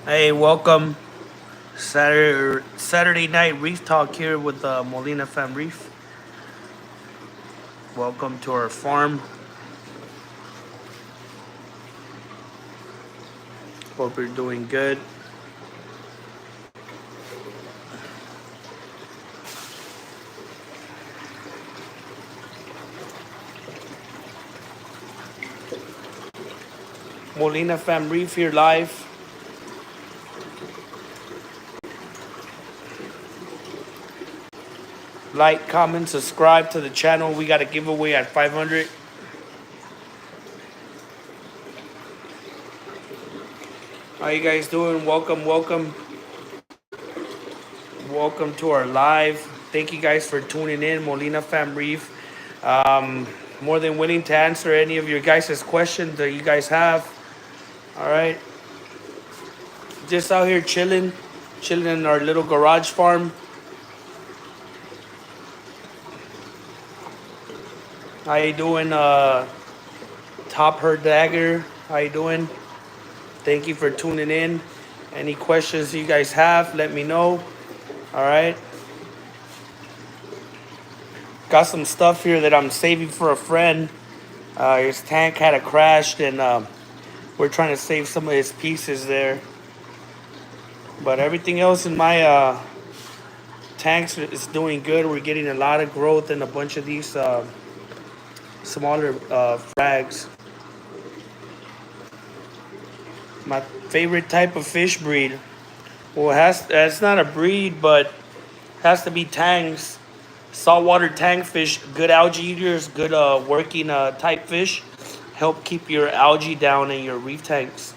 Hey, welcome. Saturday night Reef Talk here with Molina Fam Reef. Welcome to our farm. Hope you're doing good. Molina Fam Reef here live. Like, comment, subscribe to the channel. We got a giveaway at 500. How you guys doing? Welcome. Welcome to our live. Thank you guys for tuning in. Molina Fam Reef. More than willing to answer any of your guys' questions that you guys have. All right. Just out here chilling in our little garage farm. How you doing, Top Her Dagger? How you doing? Thank you for tuning in. Any questions you guys have, let me know. All right. Got some stuff here that I'm saving for a friend. His tank had a crashed, and we're trying to save some of his pieces there. But everything else in my tanks is doing good. We're getting a lot of growth in a bunch of these smaller frags. My favorite type of fish breed. Well, it's not a breed, but has to be tangs. Saltwater tank fish, good algae eaters, good working type fish. Help keep your algae down in your reef tanks.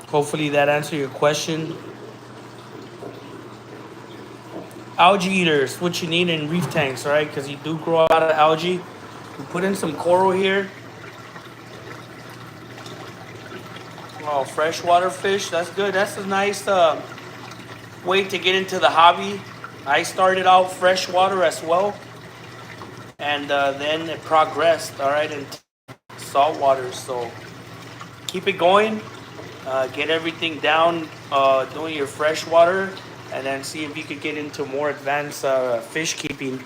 Hopefully that answered your question. Algae eaters, what you need in reef tanks, right? Because you do grow a lot of algae. We put in some coral here. Oh, freshwater fish, that's good. That's a nice way to get into the hobby. I started out freshwater as well, and then it progressed, all right, into saltwater. So keep it going. Get everything down doing your freshwater, and then see if you could get into more advanced fish keeping,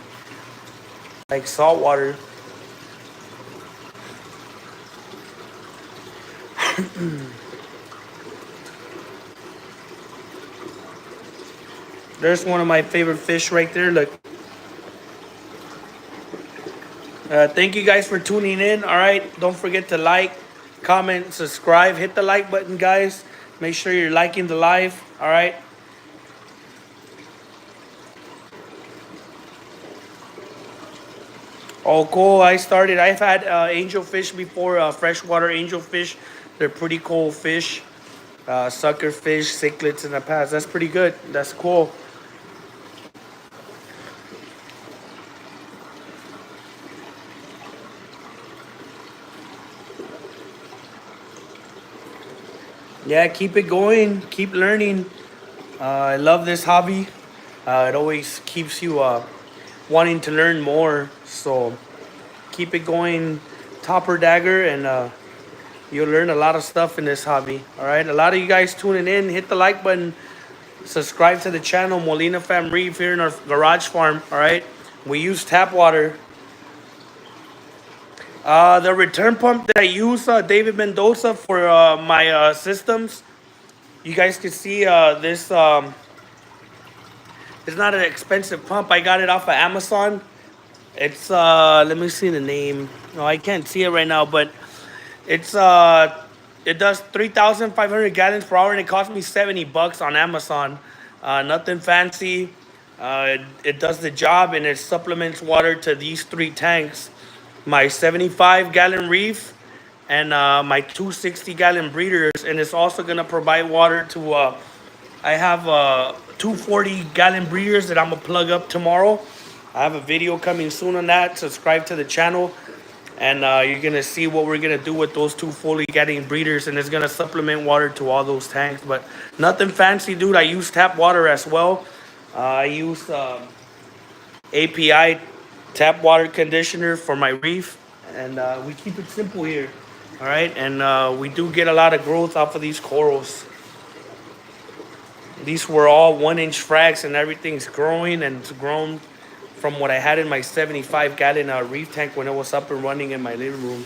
like saltwater. There's one of my favorite fish right there. Look. Thank you guys for tuning in. All right. Don't forget to like, comment, subscribe. Hit the like button, guys. Make sure you're liking the live. All right. Oh, cool. I've had angelfish before, freshwater angelfish. They're pretty cool fish. Sucker fish, cichlids in the past. That's pretty good. That's cool. Yeah, keep it going. Keep learning. I love this hobby. It always keeps you wanting to learn more. So keep it going, Topper Dagger, and you'll learn a lot of stuff in this hobby. All right, a lot of you guys tuning in, hit the like button, subscribe to the channel, Molina Fam Reef here in our garage farm. All right, we use tap water. The return pump that I use, David Mendoza, for my systems. You guys can see this. It's not an expensive pump. I got it off of Amazon. It's let me see the name. No, I can't see it right now, but it's it does 3,500 gallons per hour, and it cost me $70 on Amazon. Nothing fancy. It does the job, and it supplements water to these three tanks: my 75-gallon reef and my 260-gallon breeders, and it's also gonna provide water to. I have 240-gallon breeders that I'm gonna plug up tomorrow. I have a video coming soon on that. Subscribe to the channel, and you're gonna see what we're gonna do with those two fully gallon breeders, and it's gonna supplement water to all those tanks. But nothing fancy, dude. I use tap water as well. I use API tap water conditioner for my reef, and we keep it simple here. All right, and we do get a lot of growth off of these corals. These were all 1 inch frags, and everything's growing, and it's grown from what I had in my 75-gallon reef tank when it was up and running in my living room.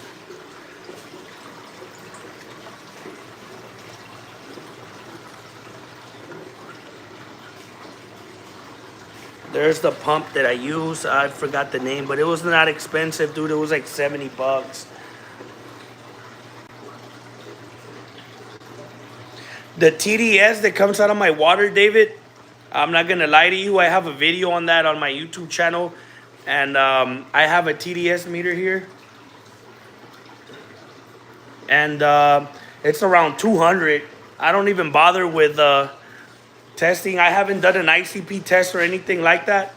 There's the pump that I use. I forgot the name, but it was not expensive, dude. It was like $70. The TDS that comes out of my water, David, I'm not gonna lie to you. I have a video on that on my YouTube channel, and I have a TDS meter here, and it's around 200. I don't even bother with testing. I haven't done an ICP test or anything like that.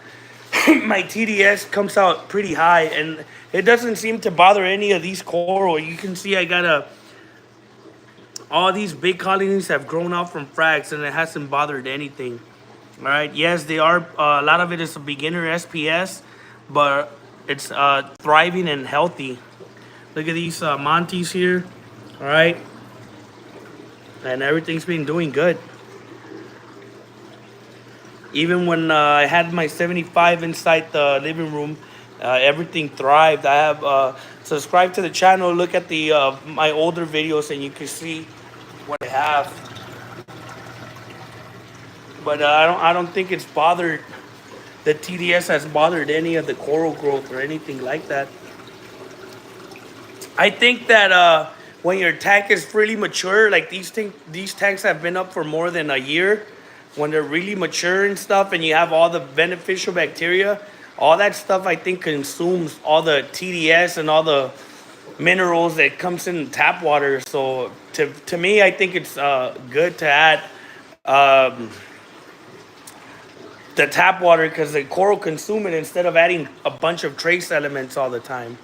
My TDS comes out pretty high, and it doesn't seem to bother any of these coral. You can see I got all these big colonies have grown out from frags, and it hasn't bothered anything. All right. Yes, they are. A lot of it is a beginner SPS, but it's thriving and healthy. Look at these Montes here. All right, and everything's been doing good. Even when I had my 75 inside the living room, everything thrived. I have subscribed to the channel. Look at the my older videos, and you can see what I have. But I don't think it's bothered. The TDS has bothered any of the coral growth or anything like that. I think that when your tank is really mature, like these tanks have been up for more than a year. When they're really mature and stuff, and you have all the beneficial bacteria, all that stuff I think consumes all the TDS and all the minerals that comes in tap water. So to me, I think it's good to add the tap water, because the coral consume it instead of adding a bunch of trace elements all the time.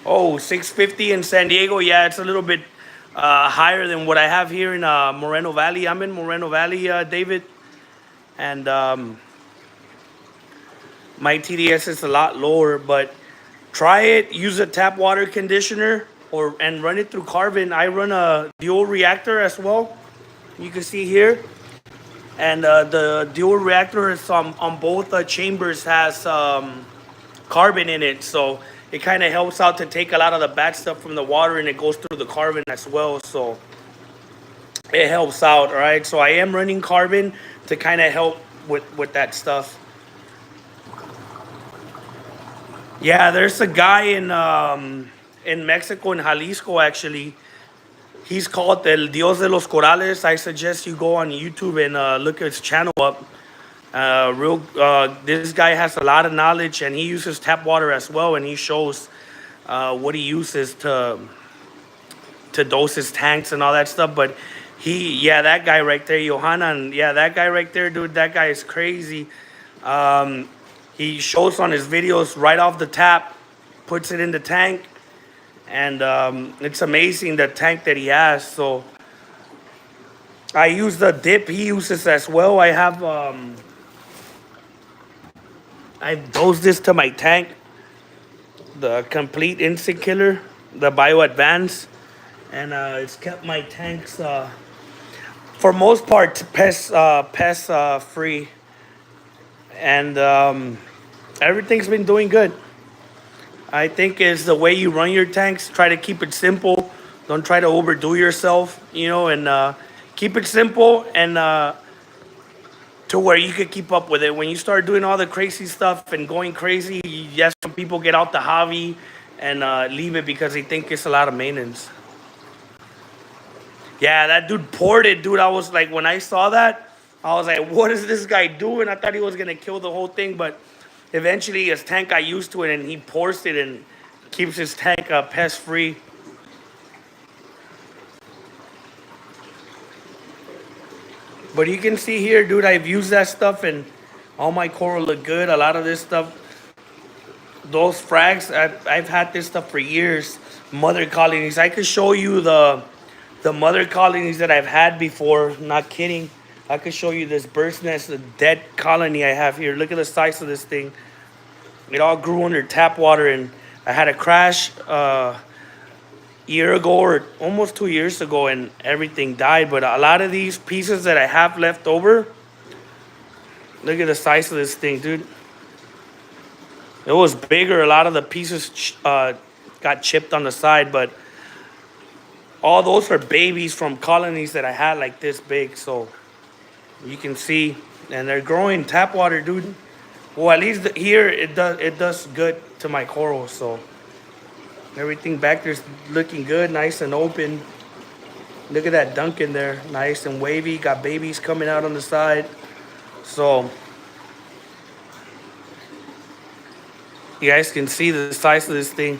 Oh, 650 in San Diego. Yeah, it's a little bit higher than what I have here in Moreno Valley. I'm in Moreno Valley, David, and my TDS is a lot lower. But try it. Use a tap water conditioner and run it through carbon. I run a dual reactor as well. You can see here. And the dual reactor is on both chambers has carbon in it, so it kind of helps out to take a lot of the bad stuff from the water, and it goes through the carbon as well, so it helps out. All right, so I am running carbon to kind of help with that stuff. Yeah, there's a guy in Mexico, in Jalisco, actually. He's called El Dios de los Corales. I suggest you go on YouTube and look his channel up. This guy has a lot of knowledge, and he uses tap water as well, and he shows what he uses to dose his tanks and all that stuff. But that guy right there, Johanan, that guy right there, dude, that guy is crazy. He shows on his videos right off the tap, puts it in the tank, and it's amazing the tank that he has. So I use the dip he uses as well. I've dosed this to my tank, the complete insect killer, the Bio Advance, and it's kept my tanks for most part pest free, and everything's been doing good. I think it's the way you run your tanks. Try to keep it simple. Don't try to overdo yourself, and keep it simple and to where you could keep up with it. When you start doing all the crazy stuff and going crazy, yes, some people get out the hobby and leave it because they think it's a lot of maintenance. Yeah, that dude poured it, dude. I was like, when I saw that, I was like, what is this guy doing? I thought he was gonna kill the whole thing, but eventually his tank got used to it and he pours it and keeps his tank pest free. But you can see here, dude, I've used that stuff and all my coral look good. A lot of this stuff, those frags, I've had this stuff for years. Mother colonies. I could show you the mother colonies that I've had before. Not kidding. I could show you this bird's nest, the dead colony I have here. Look at the size of this thing. It all grew under tap water, and I had a crash year ago or almost 2 years ago, and everything died. But a lot of these pieces that I have left over, look at the size of this thing, dude. It was bigger. A lot of the pieces got chipped on the side, but all those are babies from colonies that I had like this big. So you can see, and they're growing tap water, dude. Well, at least here it does good to my corals. So everything back there's looking good, nice and open. Look at that dunk in there, nice and wavy. Got babies coming out on the side. So you guys can see the size of this thing.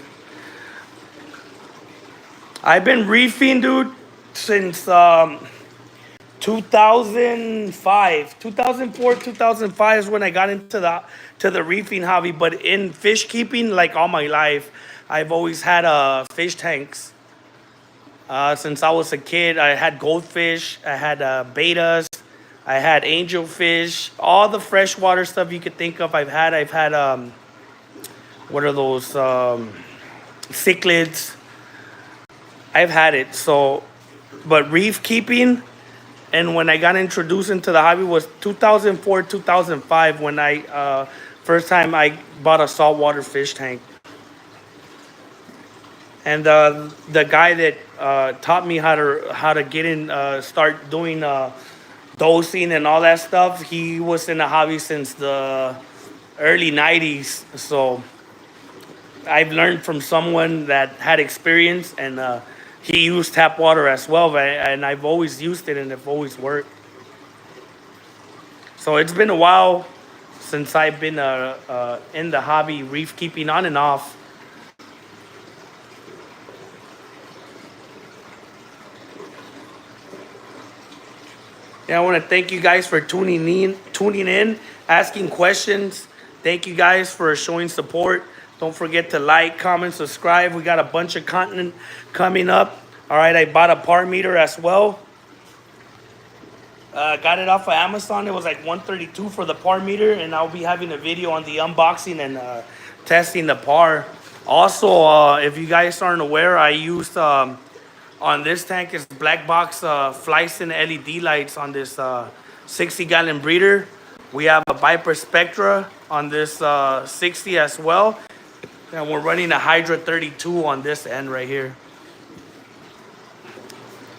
I've been reefing, dude, since 2005, 2004, 2005 is when I got into the reefing hobby. But in fish keeping, like all my life, I've always had fish tanks. Since I was a kid, I had goldfish, I had betas, I had angelfish, all the freshwater stuff you could think of. I've had what are those cichlids? I've had it. So, but reef keeping, and when I got introduced into the hobby was 2004, 2005 when I first time I bought a saltwater fish tank. And the guy that taught me how to get in, start doing dosing and all that stuff, he was in the hobby since the early 90s. So I've learned from someone that had experience, and he used tap water as well, and I've always used it and it's always worked. So it's been a while since I've been in the hobby, reef keeping on and off. Yeah, I want to thank you guys for tuning in, asking questions. Thank you guys for showing support. Don't forget to like, comment, subscribe. We got a bunch of content coming up. All right, I bought a par meter as well. Got it off of Amazon. It was like $132 for the par meter, and I'll be having a video on the unboxing and testing the par. Also, if you guys aren't aware, I used on this tank is black box Flyson LED lights on this 60-gallon breeder. We have a Viper Spectra on this 60 as well. And we're running a Hydra 32 on this end right here.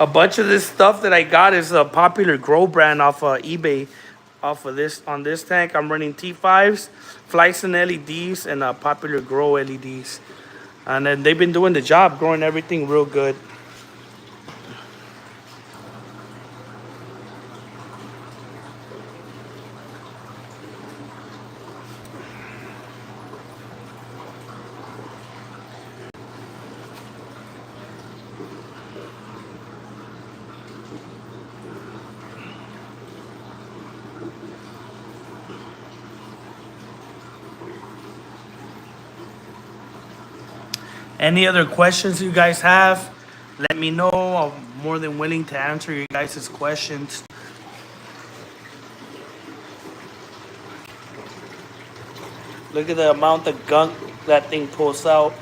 A bunch of this stuff that I got is a Popular Grow brand off eBay. Off of this, on this tank, I'm running T5s, Flyson LEDs, and Popular Grow LEDs. And then they've been doing the job, growing everything real good. Any other questions you guys have, let me know. I'm more than willing to answer your guys' questions. Look at the amount of gunk that thing pulls out.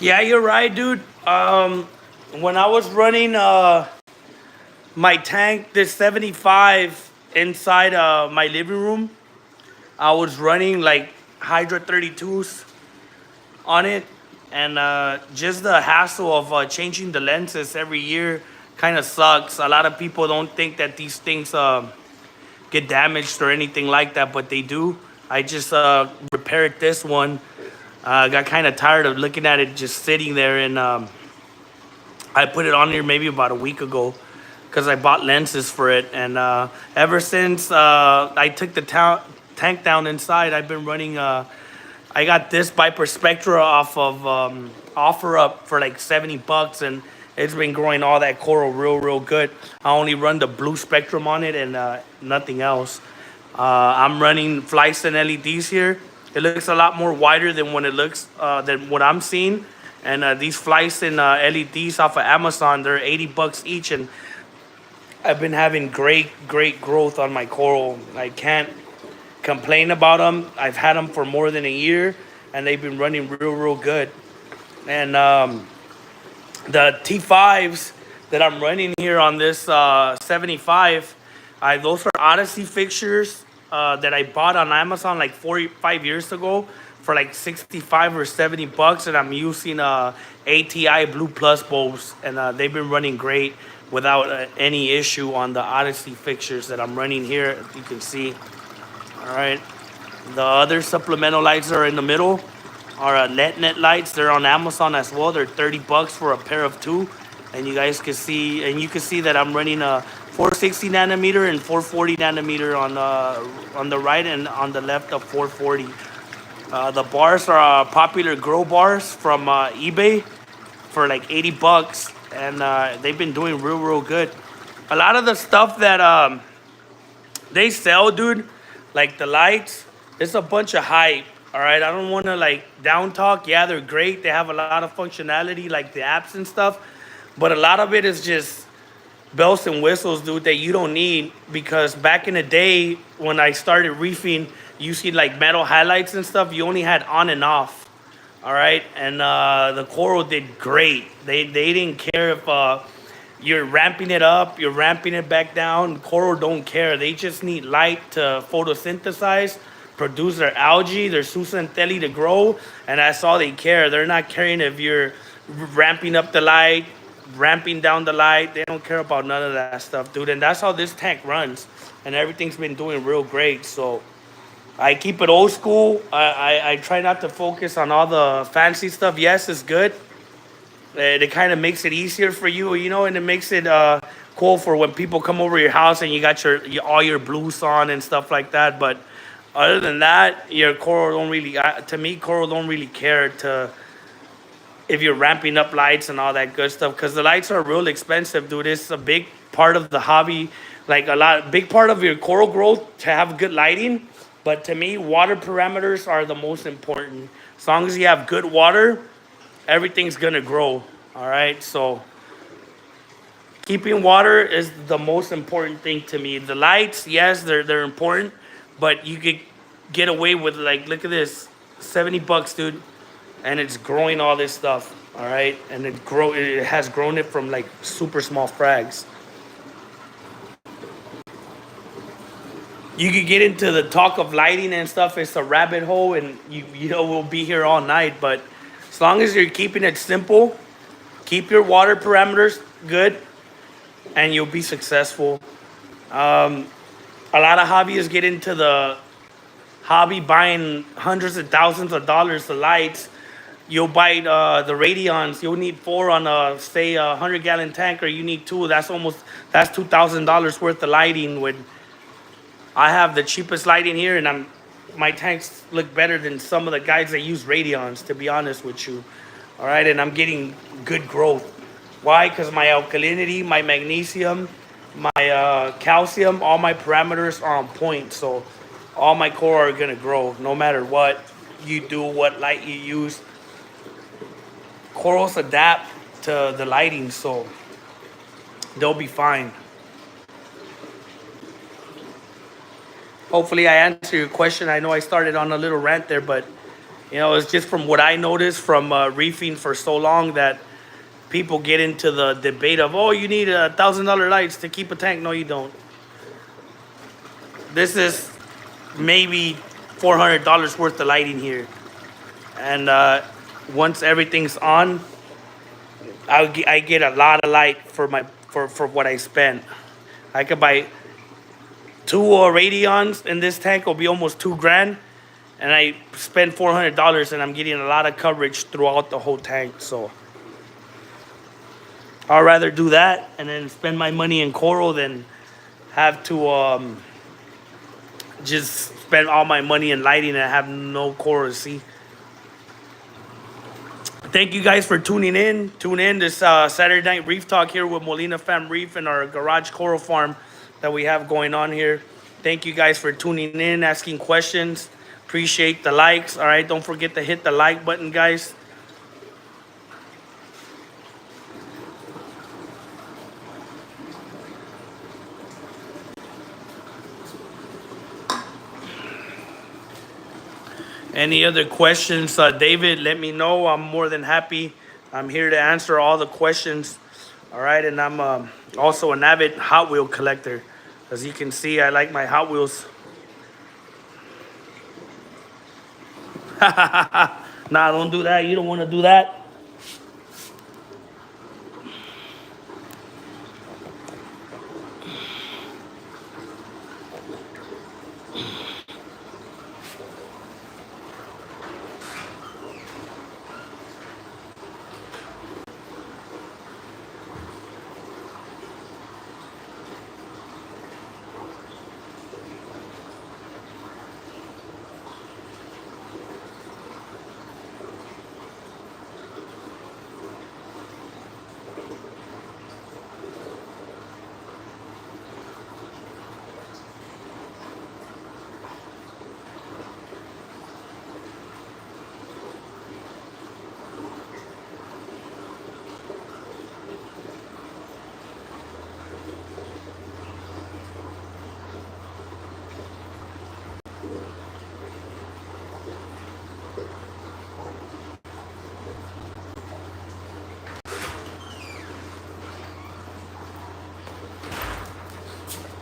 Yeah, you're right, dude. When I was running my tank, this 75 inside my living room, I was running like Hydra 32s on it, and just the hassle of changing the lenses every year kind of sucks. A lot of people don't think that these things get damaged or anything like that, but they do. I just repaired this one. Got kind of tired of looking at it just sitting there, and I put it on here maybe about a week ago because I bought lenses for it. And ever since I took the tank down inside, I've been running. I got this Viper Spectra off of OfferUp for like $70, and it's been growing all that coral real good. I only run the blue spectrum on it and nothing else. I'm running Flyson LEDs here. It looks a lot more wider than when it looks than what I'm seeing. And these Flyson LEDs off of Amazon, they're $80 each, and I've been having great growth on my coral. I can't complain about them. I've had them for more than a year, and they've been running real good. And the T5s that I'm running here on this 75, those are Odyssey fixtures that I bought on Amazon like 4-5 years ago for like $65 or $70, and I'm using ATI Blue Plus bulbs, and they've been running great without any issue on the Odyssey fixtures that I'm running here. You can see. All right, the other supplemental lights that are in the middle are net lights. They're on Amazon as well. They're $30 for a pair of two, and you guys can see, and you can see that I'm running a 460 nanometer and 440 nanometer on the right, and on the left of 440. The bars are popular grow bars from eBay for like $80, and they've been doing real good. A lot of the stuff that they sell, dude, like the lights, it's a bunch of hype. All right, I don't want to like down talk. Yeah, they're great. They have a lot of functionality, like the apps and stuff, but a lot of it is just bells and whistles, dude, that you don't need. Because back in the day when I started reefing, you see like metal highlights and stuff, you only had on and off. All right, and the coral did great. They didn't care if you're ramping it up, you're ramping it back down. Coral don't care. They just need light to photosynthesize, produce their algae, their zooxanthellae to grow, and that's all they care. They're not caring if you're ramping up the light, ramping down the light. They don't care about none of that stuff, dude. And that's how this tank runs, and everything's been doing real great. So I keep it old school. I try not to focus on all the fancy stuff. Yes, it's good. It kind of makes it easier for you, you know, and it makes it cool for when people come over your house and you got all your blues on and stuff like that. But other than that, your coral don't really, to me, coral don't really care if you're ramping up lights and all that good stuff, because the lights are real expensive, dude. It's a big part of the hobby, like big part of your coral growth to have good lighting. But to me, water parameters are the most important. As long as you have good water, everything's gonna grow. All right, so keeping water is the most important thing to me. The lights, yes, they're important, but you could get away with, like, look at this, $70, dude, and it's growing all this stuff. All right, and it has grown it from like super small frags. You could get into the talk of lighting and stuff. It's a rabbit hole, and you know we'll be here all night. But as long as you're keeping it simple, keep your water parameters good, and you'll be successful. A lot of hobbyists get into hobby buying hundreds of thousands of dollars of lights. You'll buy the radions. You'll need four on a say 100-gallon tank, or you need two. That's $2,000 worth of lighting. When I have the cheapest lighting here, and my tanks look better than some of the guys that use radions. To be honest with you, all right, and I'm getting good growth. Why? Because my alkalinity, my magnesium, my calcium, all my parameters are on point. So all my core are gonna grow no matter what you do, what light you use. Corals adapt to the lighting, so they'll be fine. Hopefully, I answered your question. I know I started on a little rant there, but it's just from what I noticed from reefing for so long that people get into the debate of, oh, you need $1,000 lights to keep a tank. No, you don't. This is maybe $400 worth of lighting here, and once everything's on, I get a lot of light for what I spent. I could buy two radions in this tank. Will be almost $2,000, and I spend $400, and I'm getting a lot of coverage throughout the whole tank. So I'd rather do that and then spend my money in coral than have to just spend all my money in lighting and have no coral to see. Thank you guys for tuning in. Tune in this Saturday night reef talk here with Molina Fam Reef and our garage coral farm that we have going on here. Thank you guys for tuning in, asking questions. Appreciate the likes. All right, don't forget to hit the like button, guys. Any other questions, David? Let me know. I'm more than happy. I'm here to answer all the questions. All right, and I'm also an avid Hot Wheel collector. As you can see, I like my Hot Wheels. Nah, don't do that. You don't want to do that.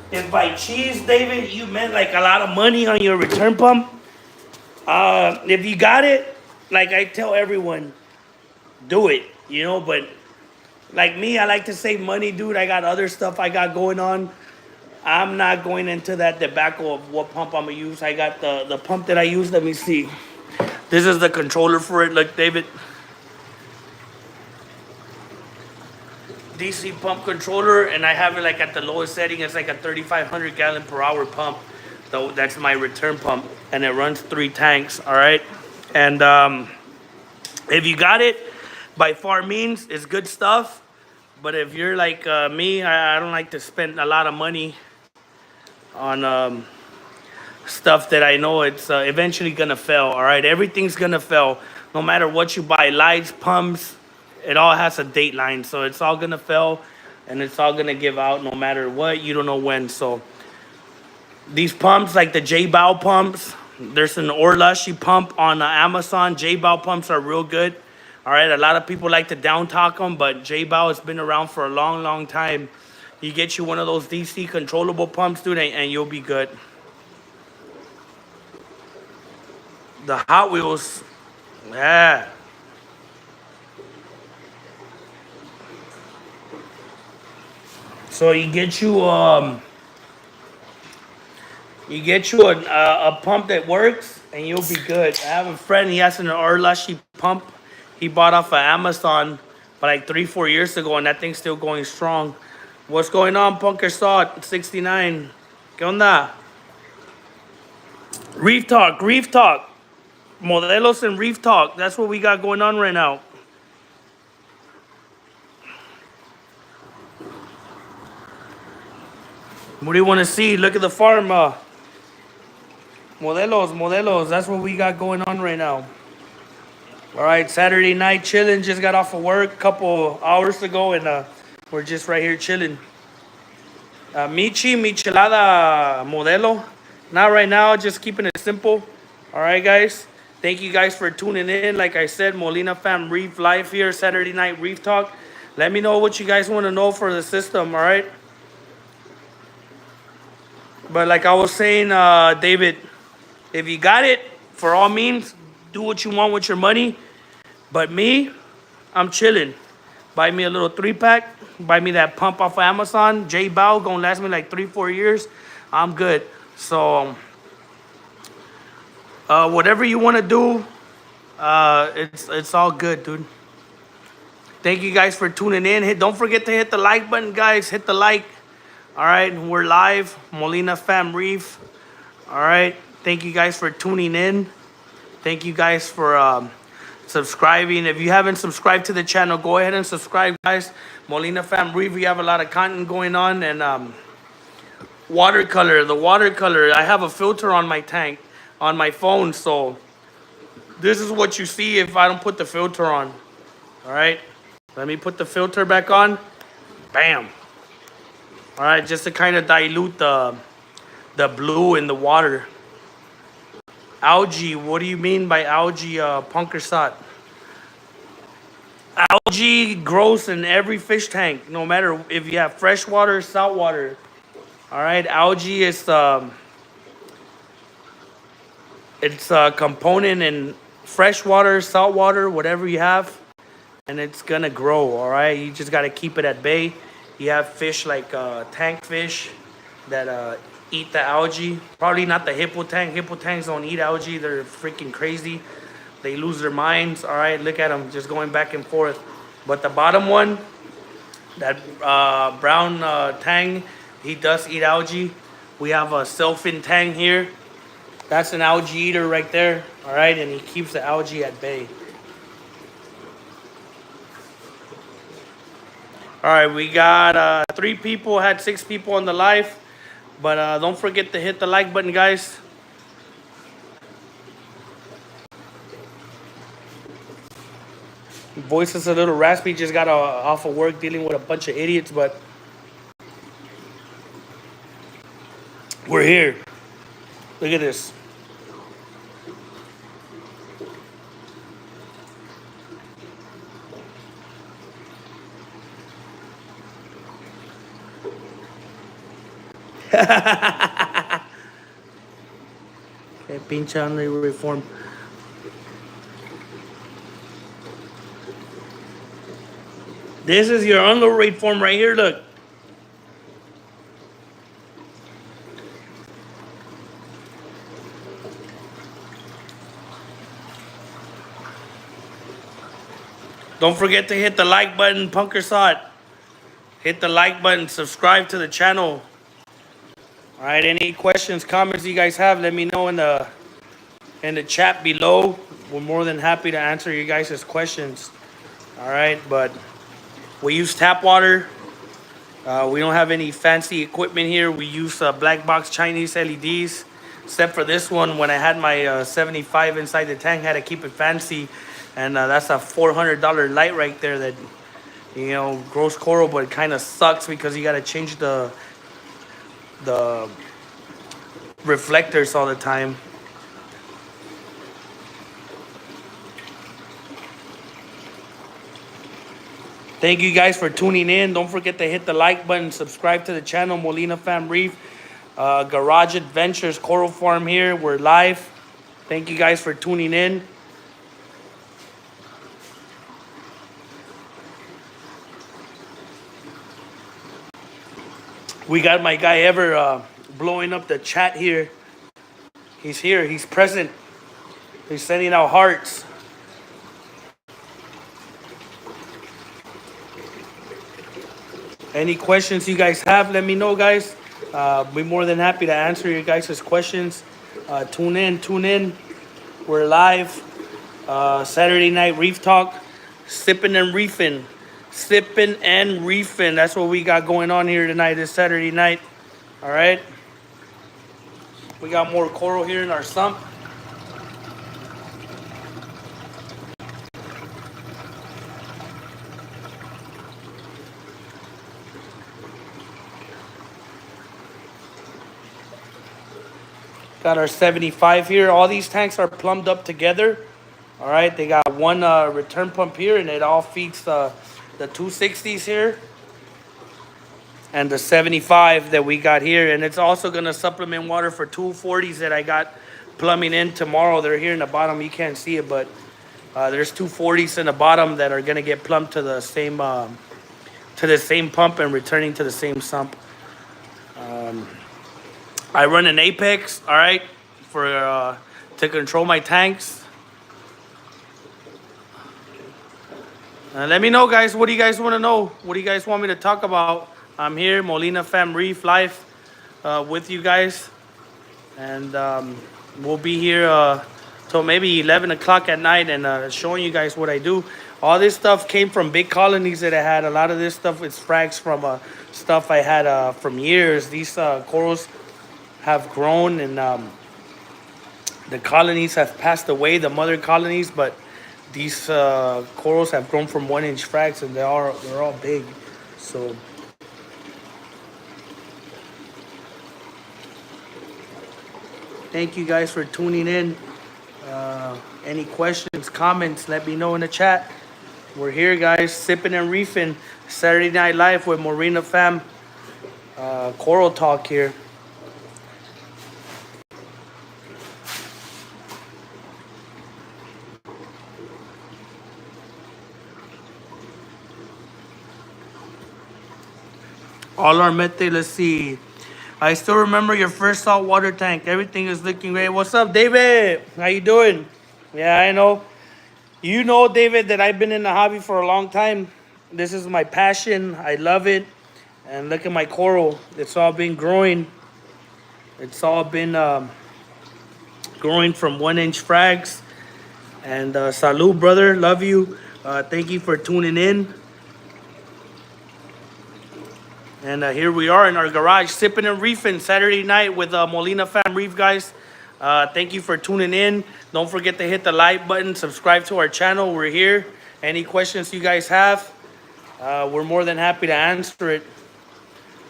If by cheese, David, you meant like a lot of money on your return pump, if you got it, like I tell everyone, do it, but like me, I like to save money, dude. I got other stuff I got going on. I'm not going into that debacle of what pump I'm gonna use. I got the pump that I use. Let me see. This is the controller for it. Look, David. DC pump controller, and I have it like at the lowest setting. It's like a 3,500 gallon per hour pump. So that's my return pump, and it runs 3 tanks. All right, and if you got it, by far means it's good stuff. But if you're like me, I don't like to spend a lot of money on stuff that I know it's eventually gonna fail. All right, everything's gonna fail, no matter what you buy. Lights, pumps, it all has a date line, so it's all gonna fail, and it's all gonna give out no matter what. You don't know when. So these pumps, like the J-Bow pumps, there's an Orlushy pump on Amazon. J-Bow pumps are real good. All right, a lot of people like to down talk them, but J-Bow has been around for a long, long time. You get you one of those DC controllable pumps, dude, and you'll be good. The Hot Wheels, yeah. So you get you You get you a pump that works, and you'll be good. I have a friend. He has an Urlashi pump. He bought off of Amazon, but like 3 4 years ago, and that thing's still going strong. What's going on, Punker Salt 69? ¿Qué onda? Reef Talk, Reef Talk. Modelos and Reef Talk. That's what we got going on right now. What do you want to see? Look at the farm. Modelos, modelos. That's what we got going on right now. All right, Saturday night chilling. Just got off of work a couple hours ago, and we're just right here chilling. Michelada Modelo. Not right now, just keeping it simple. All right, guys. Thank you guys for tuning in. Like I said, Molina Fam Reef live here, Saturday night Reef Talk. Let me know what you guys want to know for the system, all right? But like I was saying, David, if you got it, for all means, do what you want with your money. But me, I'm chilling. Buy me a little 3-pack. Buy me that pump off of Amazon. J Bow gonna last me like 3 4 years. I'm good. So whatever you want to do, it's all good, dude. Thank you guys for tuning in. Don't forget to hit the like button, guys. Hit the like. All right, we're live. Molina Fam Reef. All right. Thank you guys for tuning in. Thank you guys for subscribing. If you haven't subscribed to the channel, go ahead and subscribe, guys. Molina Fam Reef, we have a lot of content going on. And watercolor, the watercolor, I have a filter on my tank, on my phone. So this is what you see if I don't put the filter on. All right. Let me put the filter back on. Bam. All right, just to kind of dilute the blue in the water. Algae, what do you mean by algae, Punker Sot? Algae grows in every fish tank, no matter if you have fresh water or salt water. All right, algae is it's a component in fresh water, salt water, whatever you have, and it's gonna grow. All right, you just gotta keep it at bay. You have fish like tank fish that eat the algae. Probably not the hippo tank. Hippo tanks don't eat algae. They're freaking crazy. They lose their minds. All right, look at them just going back and forth. But the bottom one, that brown tang, he does eat algae. We have a selfin tang here. That's an algae eater right there. All right, and he keeps the algae at bay. All right, we got 3 people, had 6 people on the live. But don't forget to hit the like button, guys. Voice is a little raspy. Just got off of work dealing with a bunch of idiots, but we're here. Look at this. Okay, pincha on the reform. This is your unload rate form right here. Look. Don't forget to hit the like button, Punker Sot. Hit the like button, subscribe to the channel. All right, any questions, comments you guys have, let me know in the chat below. We're more than happy to answer you guys' questions. All right, but we use tap water. We don't have any fancy equipment here. We use black box Chinese LEDs. Except for this one, when I had my 75 inside the tank, I had to keep it fancy. And that's a $400 light right there that, you know, grows coral, but it kind of sucks because you got to change the reflectors all the time. Thank you guys for tuning in. Don't forget to hit the like button, subscribe to the channel, Molina Fam Reef, Garage Adventures Coral Farm here. We're live. Thank you guys for tuning in. We got my guy Ever blowing up the chat here. He's here. He's present. He's sending out hearts. Any questions you guys have, let me know, guys. Be more than happy to answer your guys' questions. Tune in. We're live. Saturday night reef talk. Sipping and reefing. Sipping and reefing. That's what we got going on here tonight, this Saturday night. All right. We got more coral here in our sump. Got our 75 here. All these tanks are plumbed up together. All right, they got one return pump here, and it all feeds the 260s here and the 75 that we got here. And it's also going to supplement water for 240s that I got plumbing in tomorrow. They're here in the bottom. You can't see it, but there's 240s in the bottom that are going to get plumbed to the same pump and returning to the same sump. I run an Apex, all right, for to control my tanks. Let me know, guys. What do you guys want to know? What do you guys want me to talk about? I'm here, Molina Fam Reef, live with you guys. And we'll be here till maybe 11 o'clock at night and showing you guys what I do. All this stuff came from big colonies that I had. A lot of this stuff is frags from stuff I had from years. These corals have grown and the colonies have passed away, the mother colonies, but these corals have grown from 1-inch frags and they're all big. So thank you guys for tuning in. Any questions, comments, let me know in the chat. We're here, guys, sipping and reefing. Saturday Night Live with Molina Fam. Coral Talk here. All our method, let's see. I still remember your first saltwater tank. Everything is looking great. What's up, David? How you doing? Yeah, I know. You know, David, that I've been in the hobby for a long time. This is my passion. I love it. And look at my coral. It's all been growing. It's all been growing from 1-inch frags. And salud, brother. Love you. Thank you for tuning in. And here we are in our garage, sipping and reefing Saturday night with Molina Fam Reef, guys. Thank you for tuning in. Don't forget to hit the like button, subscribe to our channel. We're here. Any questions you guys have, we're more than happy to answer it.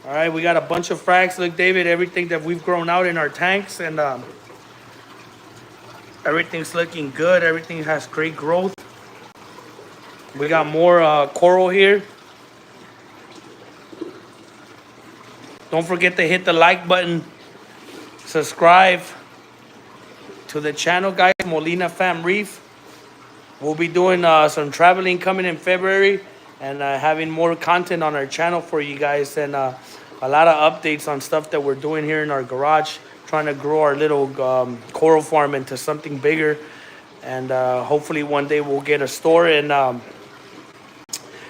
All right, we got a bunch of frags. Look, David, everything that we've grown out in our tanks, and everything's looking good. Everything has great growth. We got more coral here. Don't forget to hit the like button, subscribe to the channel, guys, Molina Fam Reef. We'll be doing some traveling coming in February and having more content on our channel for you guys, and a lot of updates on stuff that we're doing here in our garage, trying to grow our little coral farm into something bigger. And hopefully one day we'll get a store and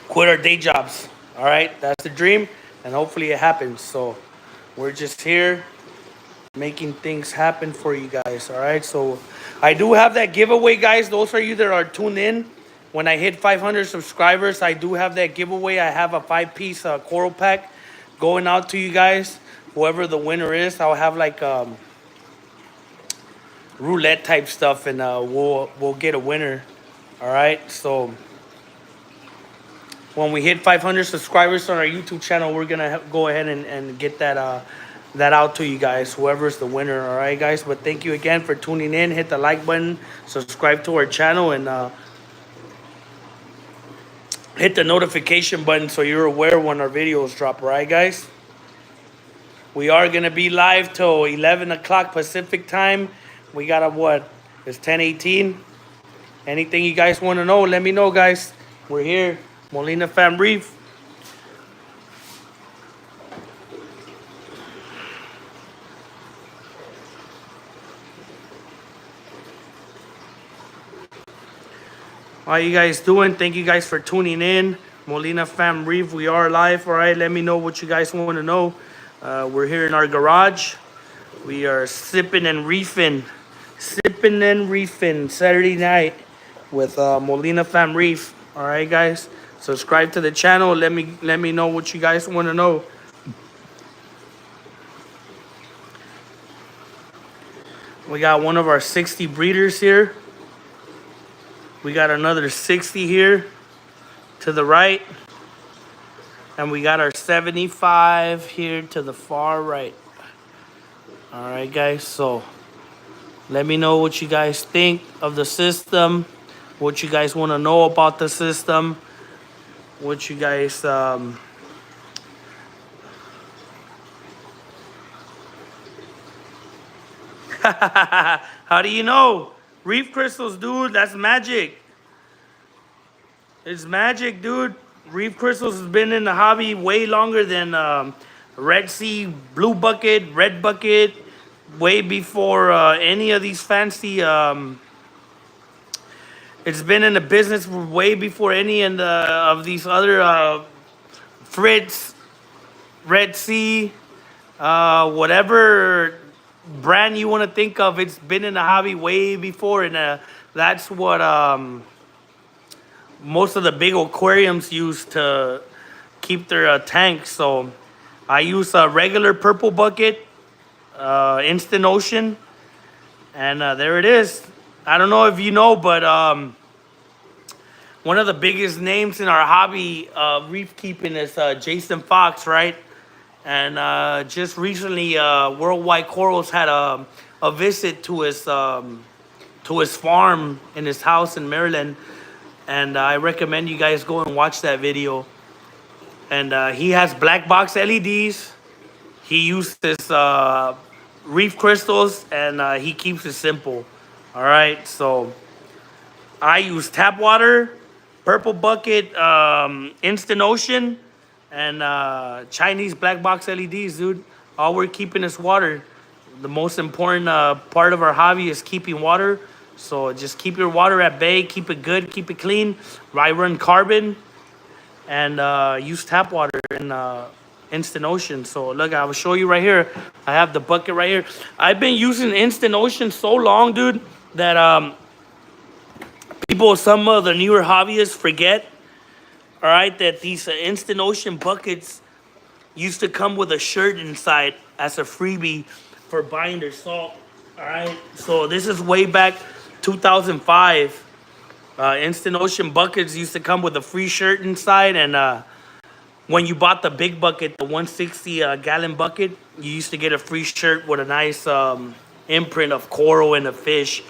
quit our day jobs. All right, that's the dream. And hopefully it happens. So we're just here making things happen for you guys. All right. So I do have that giveaway, guys. Those are you that are tuned in. When I hit 500 subscribers, I do have that giveaway. I have a 5-piece coral pack going out to you guys. Whoever the winner is, I'll have like roulette type stuff, and we'll get a winner. All right. So when we hit 500 subscribers on our YouTube channel, we're going to go ahead and get that out to you guys, whoever's the winner. All right, guys? But thank you again for tuning in. Hit the like button, subscribe to our channel, and hit the notification button so you're aware when our videos drop. All right, guys? We are going to be live till 11 o'clock Pacific time. We got what? It's 10:18. Anything you guys want to know, let me know, guys. We're here. Molina Fam Reef. How you guys doing? Thank you guys for tuning in. Molina Fam Reef, we are live. All right, let me know what you guys want to know. We're here in our garage. We are sipping and reefing Saturday night with Molina Fam Reef. All right, guys, subscribe to the channel. Let me know what you guys want to know. We got one of our 60 breeders here. We got another 60 here to the right. And we got our 75 here to the far right. All right, guys. So let me know what you guys think of the system. What you guys want to know about the system. What you guys... How do you know? Reef crystals, dude. That's magic. It's magic, dude. Reef crystals has been in the hobby way longer than Red Sea, Blue Bucket, Red Bucket, way before any of these fancy. It's been in the business way before any of these other Fritz, Red Sea, whatever brand you want to think of. It's been in the hobby way before, and that's what most of the big aquariums use to keep their tanks. So I use a regular purple bucket, Instant Ocean, and there it is. I don't know if you know, but one of the biggest names in our hobby reef keeping is Jason Fox, right? And just recently, Worldwide Corals had a visit to his farm in his house in Maryland. And I recommend you guys go and watch that video. And he has black box LEDs. He uses reef crystals, and he keeps it simple. All right, so I use tap water, purple bucket, Instant Ocean, and Chinese black box LEDs, dude. All we're keeping is water. The most important part of our hobby is keeping water. So just keep your water at bay, keep it good, keep it clean. I run carbon and use tap water in Instant Ocean. So look, I will show you right here. I have the bucket right here. I've been using Instant Ocean so long, dude, that some of the newer hobbyists forget, all right, that these Instant Ocean buckets used to come with a shirt inside as a freebie for buying their salt. All right, so this is way back 2005. Instant Ocean buckets used to come with a free shirt inside, and when you bought the big bucket, the 160 gallon bucket, you used to get a free shirt with a nice imprint of coral and a fish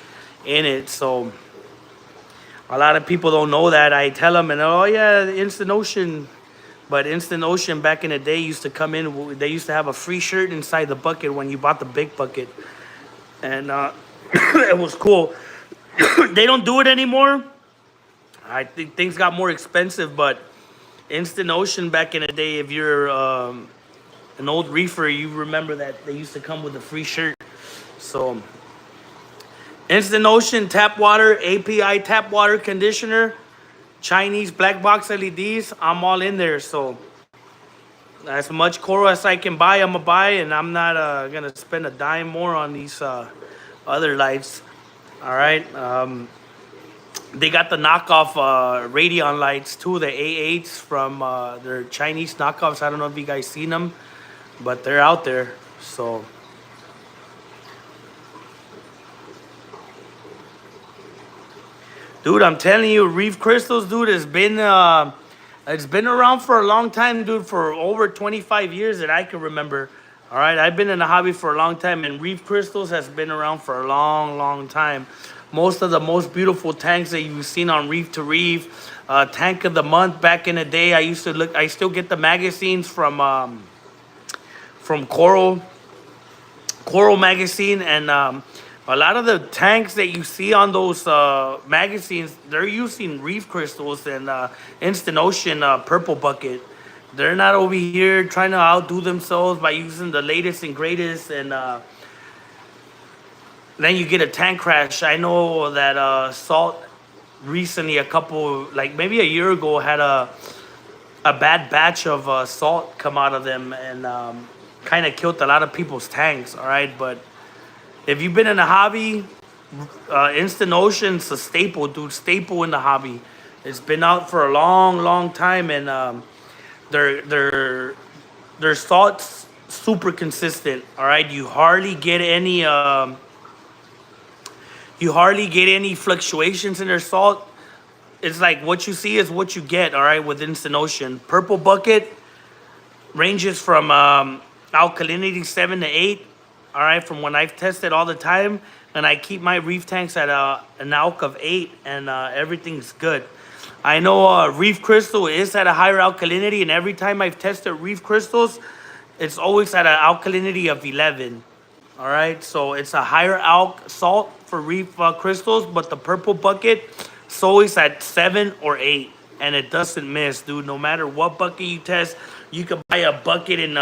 in it. So a lot of people don't know that. I tell them, and oh yeah, the Instant Ocean. But Instant Ocean back in the day used to come in. They used to have a free shirt inside the bucket when you bought the big bucket, and it was cool. They don't do it anymore. I think things got more expensive, but Instant Ocean back in the day, if you're an old reefer, you remember that they used to come with a free shirt. So Instant Ocean tap water, API tap water conditioner, Chinese black box LEDs, I'm all in there. So as much coral as I can buy, I'm gonna buy, and I'm not gonna spend a dime more on these other lights. All right, they got the knockoff Radion lights too, the A8s from their Chinese knockoffs. I don't know if you guys seen them, but they're out there. So dude, I'm telling you, reef crystals, dude, it's been around for a long time, dude, for over 25 years that I can remember. All right, I've been in the hobby for a long time, and reef crystals has been around for a long, long time. Most of the most beautiful tanks that you've seen on Reef to Reef, Tank of the Month back in the day. I still get the magazines from Coral magazine, and a lot of the tanks that you see on those magazines, they're using reef crystals and Instant Ocean purple bucket. They're not over here trying to outdo themselves by using the latest and greatest, and then you get a tank crash. I know that salt recently, a couple, like maybe a year ago, had a bad batch of salt come out of them, and kind of killed a lot of people's tanks. All right, but if you've been in the hobby, Instant Ocean's a staple, dude. Staple in the hobby. It's been out for a long, long time, and their their their salt's super consistent. All right, you hardly get any fluctuations in their salt. It's like what you see is what you get. All right, with Instant Ocean, Purple Bucket ranges from alkalinity 7 to 8. All right, from when I've tested all the time, and I keep my reef tanks at an alk of 8, and everything's good. I know Reef Crystal is at a higher alkalinity, and every time I've tested Reef Crystals, it's always at an alkalinity of 11. All right, so it's a higher alk salt for Reef Crystals, but the Purple Bucket it's always at 7 or 8, and it doesn't miss, dude. No matter what bucket you test, you could buy a bucket in